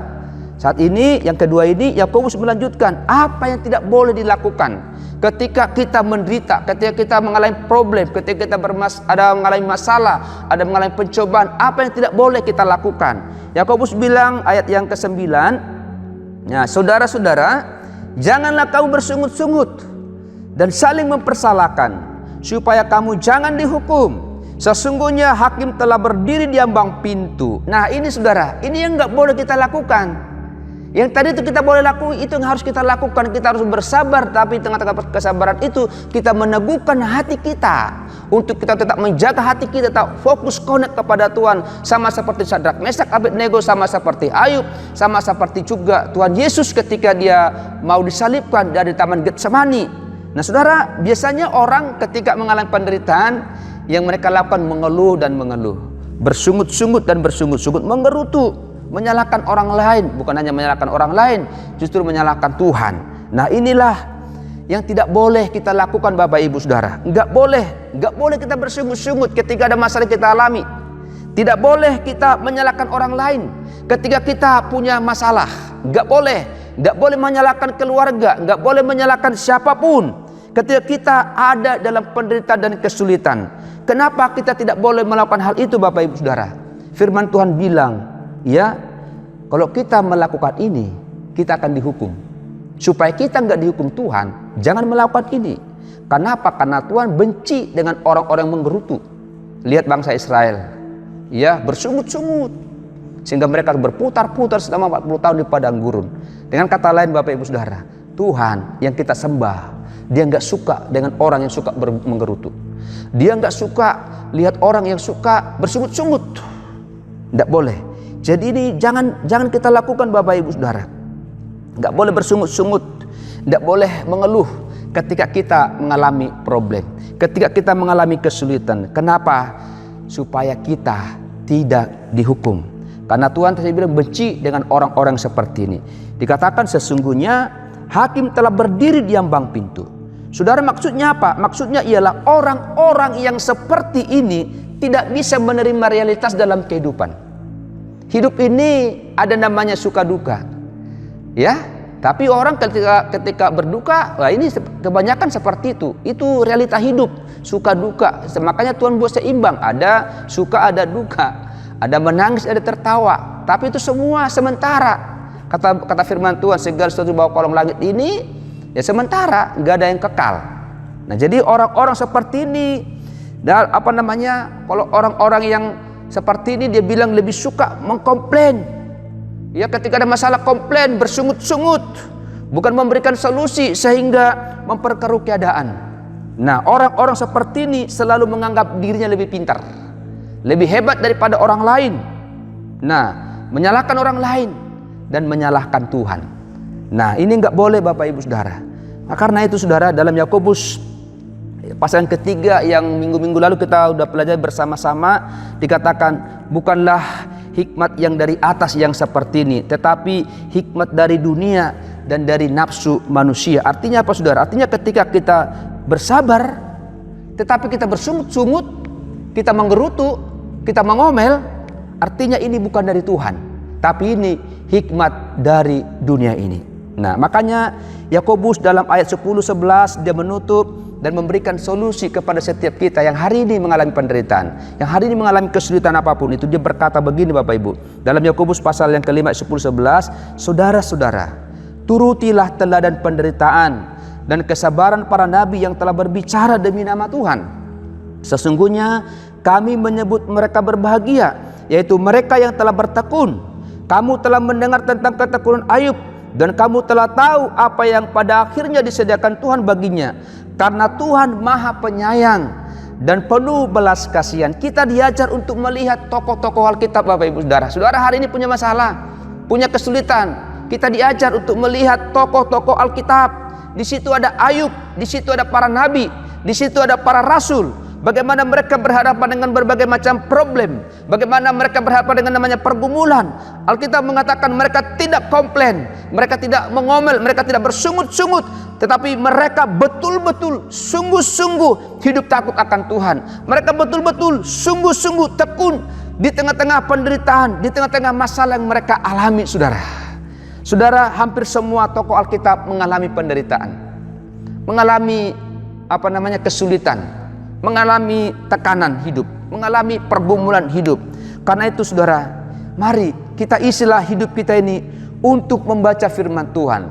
saat ini yang kedua ini Yakobus melanjutkan apa yang tidak boleh dilakukan ketika kita menderita, ketika kita mengalami problem, ketika kita mengalami masalah, ada mengalami pencobaan, apa yang tidak boleh kita lakukan. Yakobus bilang ayat yang ke-9, ya, saudara-saudara, janganlah kamu bersungut-sungut dan saling mempersalahkan, supaya kamu jangan dihukum. Sesungguhnya hakim telah berdiri di ambang pintu. Nah ini saudara, ini yang nggak boleh kita lakukan. Yang tadi itu kita boleh lakukan, itu yang harus kita lakukan. Kita harus bersabar, tapi di tengah-tengah kesabaran itu kita meneguhkan hati kita, untuk kita tetap menjaga hati kita, tetap fokus connect kepada Tuhan. Sama seperti Sadrak, Mesak, Abednego, sama seperti Ayub, sama seperti juga Tuhan Yesus ketika dia mau disalibkan dari Taman Getsemani. Nah saudara, biasanya orang ketika mengalami penderitaan, yang mereka lakukan mengeluh dan mengeluh, bersungut-sungut dan bersungut-sungut, menggerutu, menyalahkan orang lain. Bukan hanya menyalahkan orang lain, justru menyalahkan Tuhan. Nah inilah yang tidak boleh kita lakukan Bapak Ibu Saudara. Enggak boleh kita bersungut-sungut ketika ada masalah yang kita alami. Tidak boleh kita menyalahkan orang lain ketika kita punya masalah. nggak boleh menyalahkan keluarga, nggak boleh menyalahkan siapapun ketika kita ada dalam penderitaan dan kesulitan. Kenapa kita tidak boleh melakukan hal itu, Bapak Ibu Saudara? Firman Tuhan bilang, ya, kalau kita melakukan ini, kita akan dihukum. Supaya kita nggak dihukum Tuhan, jangan melakukan ini. Kenapa? Karena Tuhan benci dengan orang-orang yang menggerutu. Lihat bangsa Israel, ya, bersungut-sungut sehingga mereka berputar-putar selama 40 tahun di padang gurun. Dengan kata lain, Bapak Ibu Saudara, Tuhan yang kita sembah, Dia nggak suka dengan orang yang suka menggerutu. Dia nggak suka lihat orang yang suka bersungut-sungut. Nggak boleh. Jadi ini jangan kita lakukan, Bapak Ibu Saudara. Nggak boleh bersungut-sungut, nggak boleh mengeluh ketika kita mengalami problem, ketika kita mengalami kesulitan. Kenapa? Supaya kita tidak dihukum. Karena Tuhan tadi bilang benci dengan orang-orang seperti ini. Dikatakan sesungguhnya hakim telah berdiri di ambang pintu. Saudara, maksudnya apa? Maksudnya ialah orang-orang yang seperti ini tidak bisa menerima realitas dalam kehidupan. Hidup ini ada namanya suka duka, ya. Tapi orang ketika berduka, wah ini kebanyakan seperti itu. Itu realita hidup, suka duka. Makanya Tuhan buat seimbang, ada suka, ada duka, ada menangis, ada tertawa. Tapi itu semua sementara. Kata firman Tuhan, segala sesuatu di bawah kolong langit ini ya sementara, nggak ada yang kekal. Nah, jadi orang-orang seperti ini, dan kalau orang-orang yang seperti ini, dia bilang lebih suka mengkomplain. Ya, ketika ada masalah komplain, bersungut-sungut, bukan memberikan solusi sehingga memperkeruh keadaan. Nah, orang-orang seperti ini selalu menganggap dirinya lebih pintar, lebih hebat daripada orang lain. Nah, menyalahkan orang lain dan menyalahkan Tuhan. Nah, ini nggak boleh, Bapak Ibu Saudara. Nah, karena itu Saudara, dalam Yakobus pasal yang ketiga yang minggu-minggu lalu kita udah pelajari bersama-sama, dikatakan bukanlah hikmat yang dari atas yang seperti ini, tetapi hikmat dari dunia dan dari nafsu manusia. Artinya apa, Saudara? Artinya ketika kita bersabar, tetapi kita bersungut-sungut, kita menggerutu, kita mengomel, artinya ini bukan dari Tuhan, tapi ini hikmat dari dunia ini. Nah, makanya Yakobus dalam ayat 10-11 dia menutup dan memberikan solusi kepada setiap kita yang hari ini mengalami penderitaan, yang hari ini mengalami kesulitan apapun itu. Dia berkata begini, Bapak Ibu, dalam Yakobus pasal yang kelima 10-11, saudara-saudara, turutilah teladan penderitaan dan kesabaran para nabi yang telah berbicara demi nama Tuhan. Sesungguhnya kami menyebut mereka berbahagia, yaitu mereka yang telah bertekun. Kamu telah mendengar tentang ketekunan Ayub, dan kamu telah tahu apa yang pada akhirnya disediakan Tuhan baginya. Karena Tuhan Maha Penyayang dan penuh belas kasihan. Kita diajar untuk melihat tokoh-tokoh Alkitab, Bapak Ibu Saudara. Saudara hari ini punya masalah, punya kesulitan, kita diajar untuk melihat tokoh-tokoh Alkitab. Di situ ada Ayub, di situ ada para nabi, di situ ada para rasul. Bagaimana mereka berhadapan dengan berbagai macam problem, bagaimana mereka berhadapan dengan namanya pergumulan. Alkitab mengatakan mereka tidak komplain, mereka tidak mengomel, mereka tidak bersungut-sungut, tetapi mereka betul-betul sungguh-sungguh hidup takut akan Tuhan. Mereka betul-betul sungguh-sungguh tekun di tengah-tengah penderitaan, di tengah-tengah masalah yang mereka alami, Saudara. Saudara, hampir semua tokoh Alkitab mengalami penderitaan, mengalami kesulitan, mengalami tekanan hidup, mengalami pergumulan hidup. Karena itu Saudara, mari kita isilah hidup kita ini untuk membaca firman Tuhan.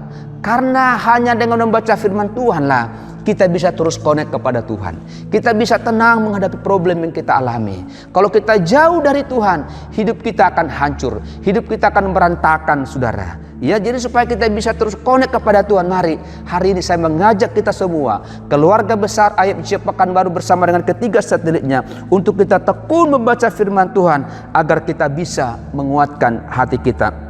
Karena hanya dengan membaca firman Tuhanlah kita bisa terus connect kepada Tuhan. Kita bisa tenang menghadapi problem yang kita alami. Kalau kita jauh dari Tuhan, hidup kita akan hancur, hidup kita akan berantakan, Saudara. Ya, jadi supaya kita bisa terus connect kepada Tuhan, mari hari ini saya mengajak kita semua, keluarga besar IFC Pekanbaru bersama dengan ketiga satelitnya, untuk kita tekun membaca firman Tuhan agar kita bisa menguatkan hati kita.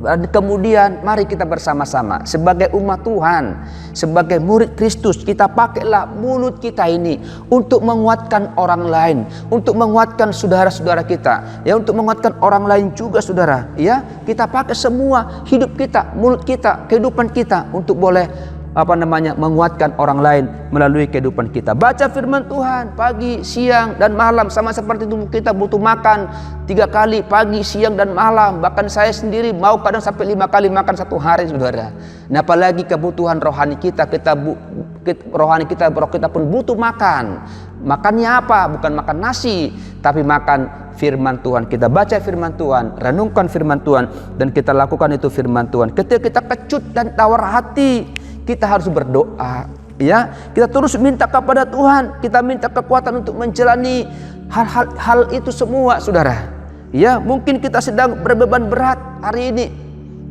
Dan kemudian mari kita bersama-sama sebagai umat Tuhan, sebagai murid Kristus, kita pakailah mulut kita ini untuk menguatkan orang lain, untuk menguatkan saudara-saudara kita, ya, untuk menguatkan orang lain juga, Saudara. Ya, kita pakai semua hidup kita, mulut kita, kehidupan kita untuk boleh menguatkan orang lain melalui kehidupan kita. Baca firman Tuhan pagi, siang, dan malam. Sama seperti tubuh kita butuh makan 3 kali, pagi, siang, dan malam. Bahkan saya sendiri mau kadang sampai 5 kali makan satu hari, saudara. Nah, apalagi kebutuhan rohani kita, roh kita pun butuh makan. Makannya apa? Bukan makan nasi, tapi makan firman Tuhan. Kita baca firman Tuhan, renungkan firman Tuhan, dan kita lakukan itu firman Tuhan. Ketika kita kecut dan tawar hati, kita harus berdoa, ya. Kita terus minta kepada Tuhan, kita minta kekuatan untuk menjalani hal itu semua, saudara. Ya, mungkin kita sedang berbeban berat hari ini,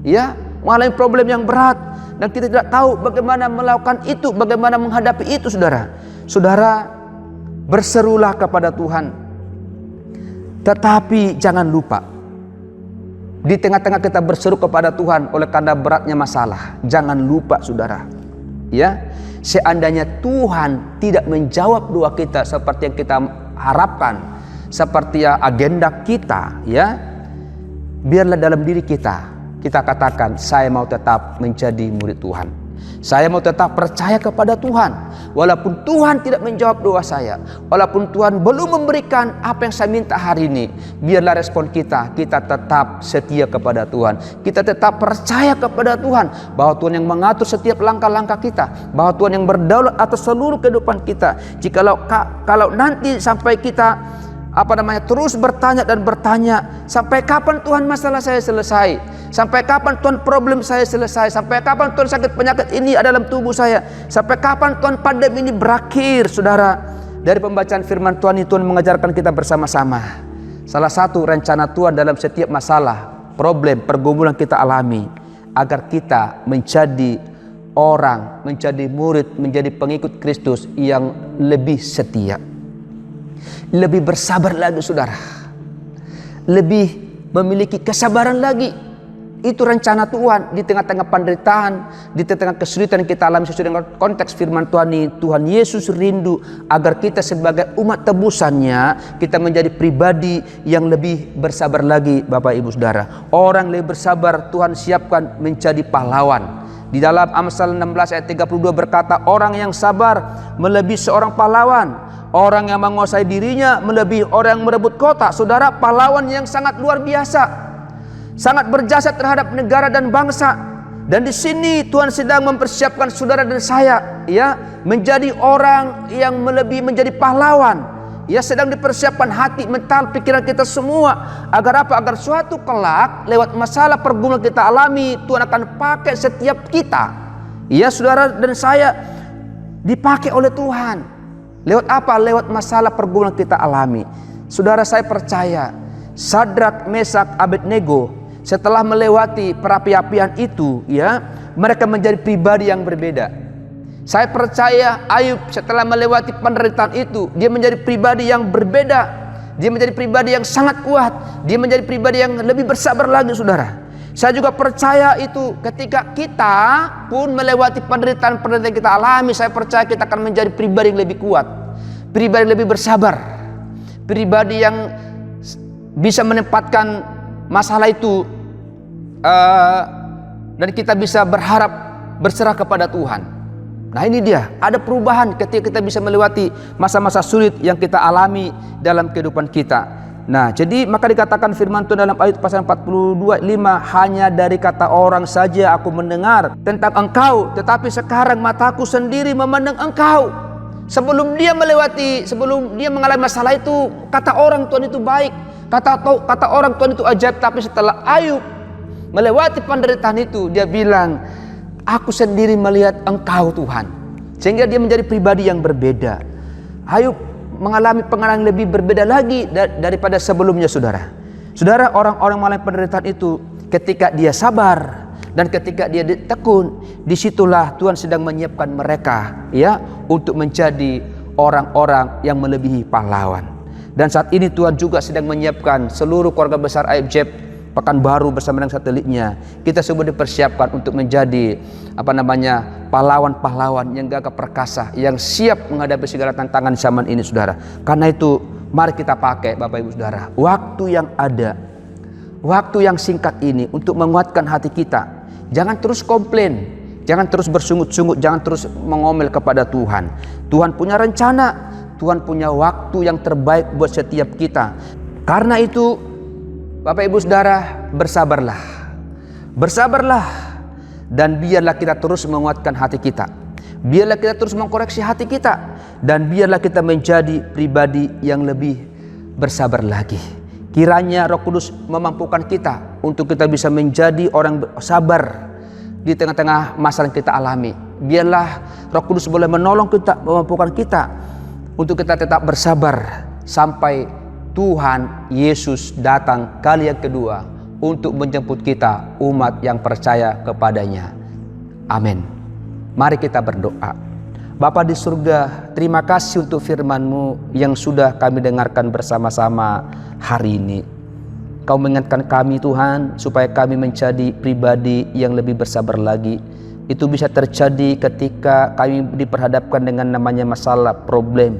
ya, mengalami problem yang berat, dan kita tidak tahu bagaimana melakukan itu, bagaimana menghadapi itu, saudara. Saudara, berserulah kepada Tuhan, tetapi jangan lupa, di tengah-tengah kita berseru kepada Tuhan oleh karena beratnya masalah, jangan lupa, saudara, ya, seandainya Tuhan tidak menjawab doa kita seperti yang kita harapkan, seperti agenda kita, ya, biarlah dalam diri kita katakan, saya mau tetap menjadi murid Tuhan. Saya mau tetap percaya kepada Tuhan. Walaupun Tuhan tidak menjawab doa saya, walaupun Tuhan belum memberikan apa yang saya minta hari ini, biarlah respon kita tetap setia kepada Tuhan. Kita tetap percaya kepada Tuhan, bahwa Tuhan yang mengatur setiap langkah-langkah kita, bahwa Tuhan yang berdaulat atas seluruh kehidupan kita. Kalau nanti sampai kita terus bertanya dan bertanya, sampai kapan Tuhan masalah saya selesai? Sampai kapan Tuhan problem saya selesai? Sampai kapan Tuhan sakit penyakit ini ada dalam tubuh saya? Sampai kapan Tuhan pandemi ini berakhir, saudara? Dari pembacaan firman Tuhan ini, Tuhan mengajarkan kita bersama-sama. Salah satu rencana Tuhan dalam setiap masalah, problem, pergumulan kita alami, agar kita menjadi orang, menjadi murid, menjadi pengikut Kristus yang lebih setia, lebih bersabar lagi, saudara, lebih memiliki kesabaran lagi. Itu rencana Tuhan di tengah-tengah penderitaan, di tengah kesulitan yang kita alami sesuai dengan konteks firman Tuhan ini. Tuhan Yesus rindu agar kita sebagai umat tebusannya, kita menjadi pribadi yang lebih bersabar lagi, Bapak Ibu Saudara. Orang lebih bersabar Tuhan siapkan menjadi pahlawan. Di dalam Amsal 16 ayat 32 berkata, orang yang sabar melebihi seorang pahlawan. Orang yang menguasai dirinya melebihi orang yang merebut kota. Saudara, pahlawan yang sangat luar biasa, sangat berjasa terhadap negara dan bangsa. Dan di sini Tuhan sedang mempersiapkan saudara dan saya, ya, menjadi orang yang melebihi, menjadi pahlawan. Ya, sedang dipersiapkan hati, mental, pikiran kita semua. Agar apa? Agar suatu kelak lewat masalah pergumulan kita alami, Tuhan akan pakai setiap kita. Ya, saudara dan saya dipakai oleh Tuhan. Lewat apa? Lewat masalah pergumulan kita alami. Saudara, saya percaya Sadrak, Mesak, Abednego setelah melewati perapi-apian itu, ya, mereka menjadi pribadi yang berbeda. Saya percaya Ayub setelah melewati penderitaan itu, dia menjadi pribadi yang berbeda. Dia menjadi pribadi yang sangat kuat. Dia menjadi pribadi yang lebih bersabar lagi, saudara. Saya juga percaya itu ketika kita pun melewati penderitaan yang kita alami, saya percaya kita akan menjadi pribadi yang lebih kuat, pribadi yang lebih bersabar, pribadi yang bisa menempatkan masalah itu dan kita bisa berharap berserah kepada Tuhan. Nah, ini dia, ada perubahan ketika kita bisa melewati masa-masa sulit yang kita alami dalam kehidupan kita. Nah, jadi maka dikatakan firman Tuhan dalam ayat pasal 42:5, hanya dari kata orang saja aku mendengar tentang engkau, tetapi sekarang mataku sendiri memandang engkau. Sebelum dia mengalami masalah itu, kata orang Tuhan itu baik, kata orang Tuhan itu ajaib. Tapi setelah Ayub melewati penderitaan itu, dia bilang, aku sendiri melihat engkau Tuhan. Sehingga dia menjadi pribadi yang berbeda. Ayub mengalami pengalaman lebih berbeda lagi daripada sebelumnya, saudara. Saudara, orang-orang mengalami penderitaan itu ketika dia sabar dan ketika dia ditekun, disitulah Tuhan sedang menyiapkan mereka, ya, untuk menjadi orang-orang yang melebihi pahlawan. Dan saat ini Tuhan juga sedang menyiapkan seluruh keluarga besar AFJ Pekanbaru bersama dengan satelitnya. Kita semua dipersiapkan untuk menjadi pahlawan-pahlawan yang gagah perkasa, yang siap menghadapi segala tantangan zaman ini, saudara. Karena itu mari kita pakai, Bapak Ibu Saudara, waktu yang ada, waktu yang singkat ini untuk menguatkan hati kita. Jangan terus komplain, Jangan terus bersungut-sungut, jangan terus mengomel kepada Tuhan. Tuhan punya rencana, Tuhan punya waktu yang terbaik buat setiap kita. Karena itu, Bapak Ibu Saudara, bersabarlah. Bersabarlah, dan biarlah kita terus menguatkan hati kita. Biarlah kita terus mengkoreksi hati kita, dan biarlah kita menjadi pribadi yang lebih bersabar lagi. Kiranya Roh Kudus memampukan kita untuk kita bisa menjadi orang sabar di tengah-tengah masalah yang kita alami. Biarlah Roh Kudus boleh menolong kita, memampukan kita untuk kita tetap bersabar sampai Tuhan Yesus datang kali yang kedua untuk menjemput kita, umat yang percaya kepadanya. Amin. Mari kita berdoa. Bapa di surga, terima kasih untuk firman-Mu yang sudah kami dengarkan bersama-sama hari ini. Kau mengingatkan kami Tuhan, supaya kami menjadi pribadi yang lebih bersabar lagi. Itu bisa terjadi ketika kami diperhadapkan dengan namanya masalah, problem.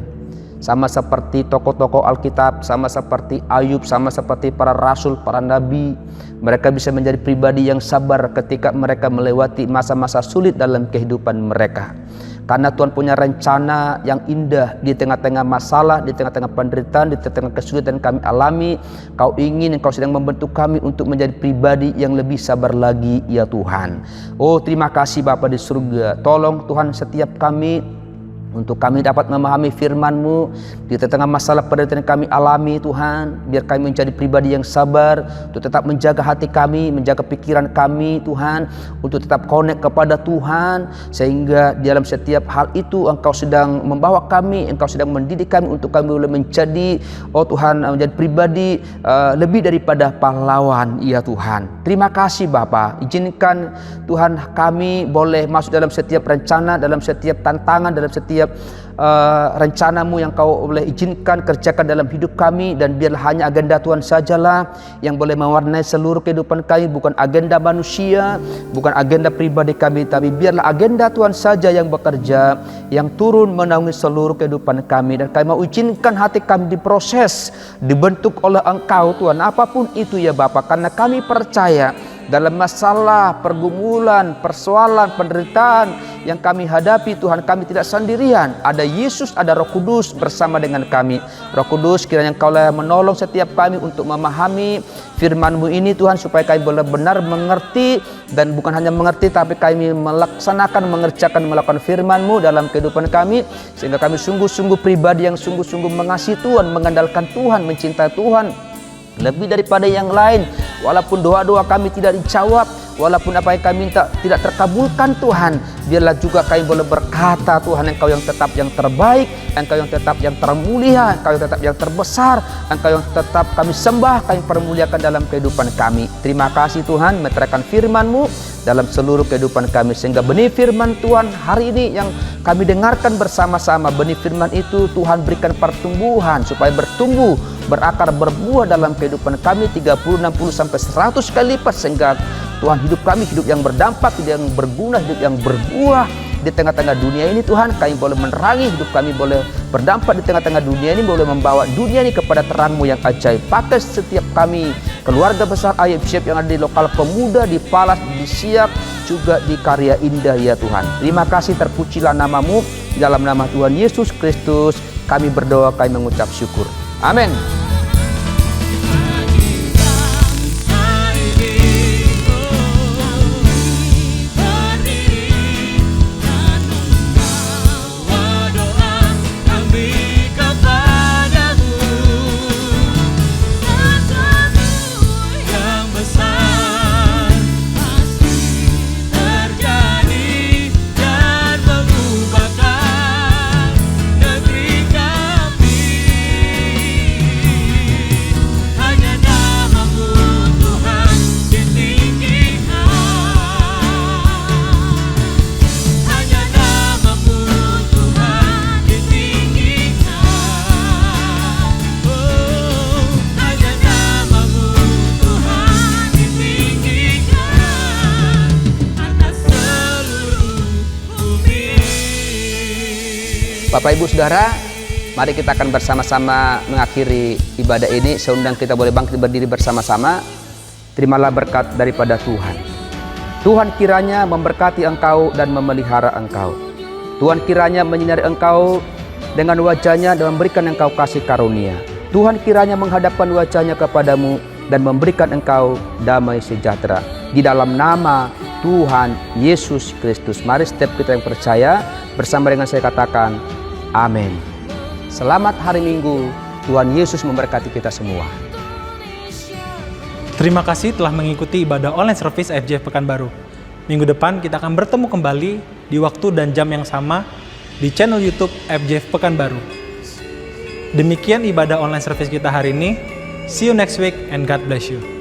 Sama seperti tokoh-tokoh Alkitab, sama seperti Ayub, sama seperti para rasul, para nabi. Mereka bisa menjadi pribadi yang sabar ketika mereka melewati masa-masa sulit dalam kehidupan mereka. Karena Tuhan punya rencana yang indah di tengah-tengah masalah, di tengah-tengah penderitaan, di tengah-tengah kesulitan kami alami. Kau ingin, Engkau sedang membentuk kami untuk menjadi pribadi yang lebih sabar lagi, ya Tuhan. Oh, terima kasih Bapa di surga. Tolong Tuhan setiap kami, untuk kami dapat memahami firman-Mu di tengah masalah penderitaan yang kami alami Tuhan. Biar kami menjadi pribadi yang sabar, untuk tetap menjaga hati kami, menjaga pikiran kami Tuhan, untuk tetap connect kepada Tuhan. Sehingga di dalam setiap hal itu Engkau sedang membawa kami, Engkau sedang mendidik kami untuk kami boleh menjadi, oh Tuhan, menjadi pribadi lebih daripada pahlawan, ya Tuhan. Terima kasih Bapa. Izinkan Tuhan kami boleh masuk dalam setiap rencana, dalam setiap tantangan, dalam setiap rencana-Mu yang Kau boleh izinkan kerjakan dalam hidup kami. Dan biarlah hanya agenda Tuhan sajalah yang boleh mewarnai seluruh kehidupan kami, bukan agenda manusia, bukan agenda pribadi kami, tapi biarlah agenda Tuhan saja yang bekerja, yang turun menaungi seluruh kehidupan kami. Dan kami mau izinkan hati kami diproses, dibentuk oleh Engkau Tuhan, apapun itu ya Bapa. Karena kami percaya dalam masalah, pergumulan, persoalan, penderitaan yang kami hadapi Tuhan, kami tidak sendirian. Ada Yesus, ada Roh Kudus bersama dengan kami. Roh Kudus, kiranya Engkau menolong setiap kami untuk memahami firman-Mu ini Tuhan, supaya kami boleh benar mengerti, dan bukan hanya mengerti, tapi kami melaksanakan, mengerjakan, melakukan firman-Mu dalam kehidupan kami, sehingga kami sungguh-sungguh pribadi yang sungguh-sungguh mengasihi Tuhan, mengandalkan Tuhan, mencintai Tuhan lebih daripada yang lain. Walaupun doa-doa kami tidak dijawab, walaupun apa yang kami minta tidak terkabulkan Tuhan, biarlah juga kami boleh berkata Tuhan, Engkau yang tetap yang terbaik, Engkau yang tetap yang termulia, Engkau yang tetap yang terbesar, Engkau yang tetap kami sembah, kami permuliakan dalam kehidupan kami. Terima kasih Tuhan, meteraikan firman-Mu dalam seluruh kehidupan kami, sehingga benih firman Tuhan hari ini yang kami dengarkan bersama-sama, benih firman itu Tuhan berikan pertumbuhan supaya bertumbuh, berakar, berbuah dalam kehidupan kami 30, 60 sampai 100 kali lipat, sehingga Tuhan hidup kami hidup yang berdampak, hidup yang berguna, hidup yang berbuah di tengah-tengah dunia ini Tuhan. Kami boleh menerangi, hidup kami boleh berdampak di tengah-tengah dunia ini, boleh membawa dunia ini kepada terang-Mu yang ajaib. Pakai setiap kami, keluarga besar IFCF yang ada di lokal pemuda, di Palas, di Siak, juga di Karya Indah ya Tuhan. Terima kasih, terpujilah nama-Mu. Dalam nama Tuhan Yesus Kristus kami berdoa, kami mengucap syukur. Amin. Bapak Ibu Saudara, mari kita akan bersama-sama mengakhiri ibadah ini. Saya undang kita boleh bangkit berdiri bersama-sama. Terimalah berkat daripada Tuhan. Tuhan kiranya memberkati engkau dan memelihara engkau. Tuhan kiranya menyinari engkau dengan wajahnya dan memberikan engkau kasih karunia. Tuhan kiranya menghadapkan wajahnya kepadamu dan memberikan engkau damai sejahtera. Di dalam nama Tuhan Yesus Kristus. Mari setiap kita yang percaya bersama dengan saya katakan amin. Selamat hari Minggu. Tuhan Yesus memberkati kita semua. Terima kasih telah mengikuti ibadah online service FJF Pekanbaru. Minggu depan kita akan bertemu kembali di waktu dan jam yang sama di channel YouTube FJF Pekanbaru. Demikian ibadah online service kita hari ini. See you next week and God bless you.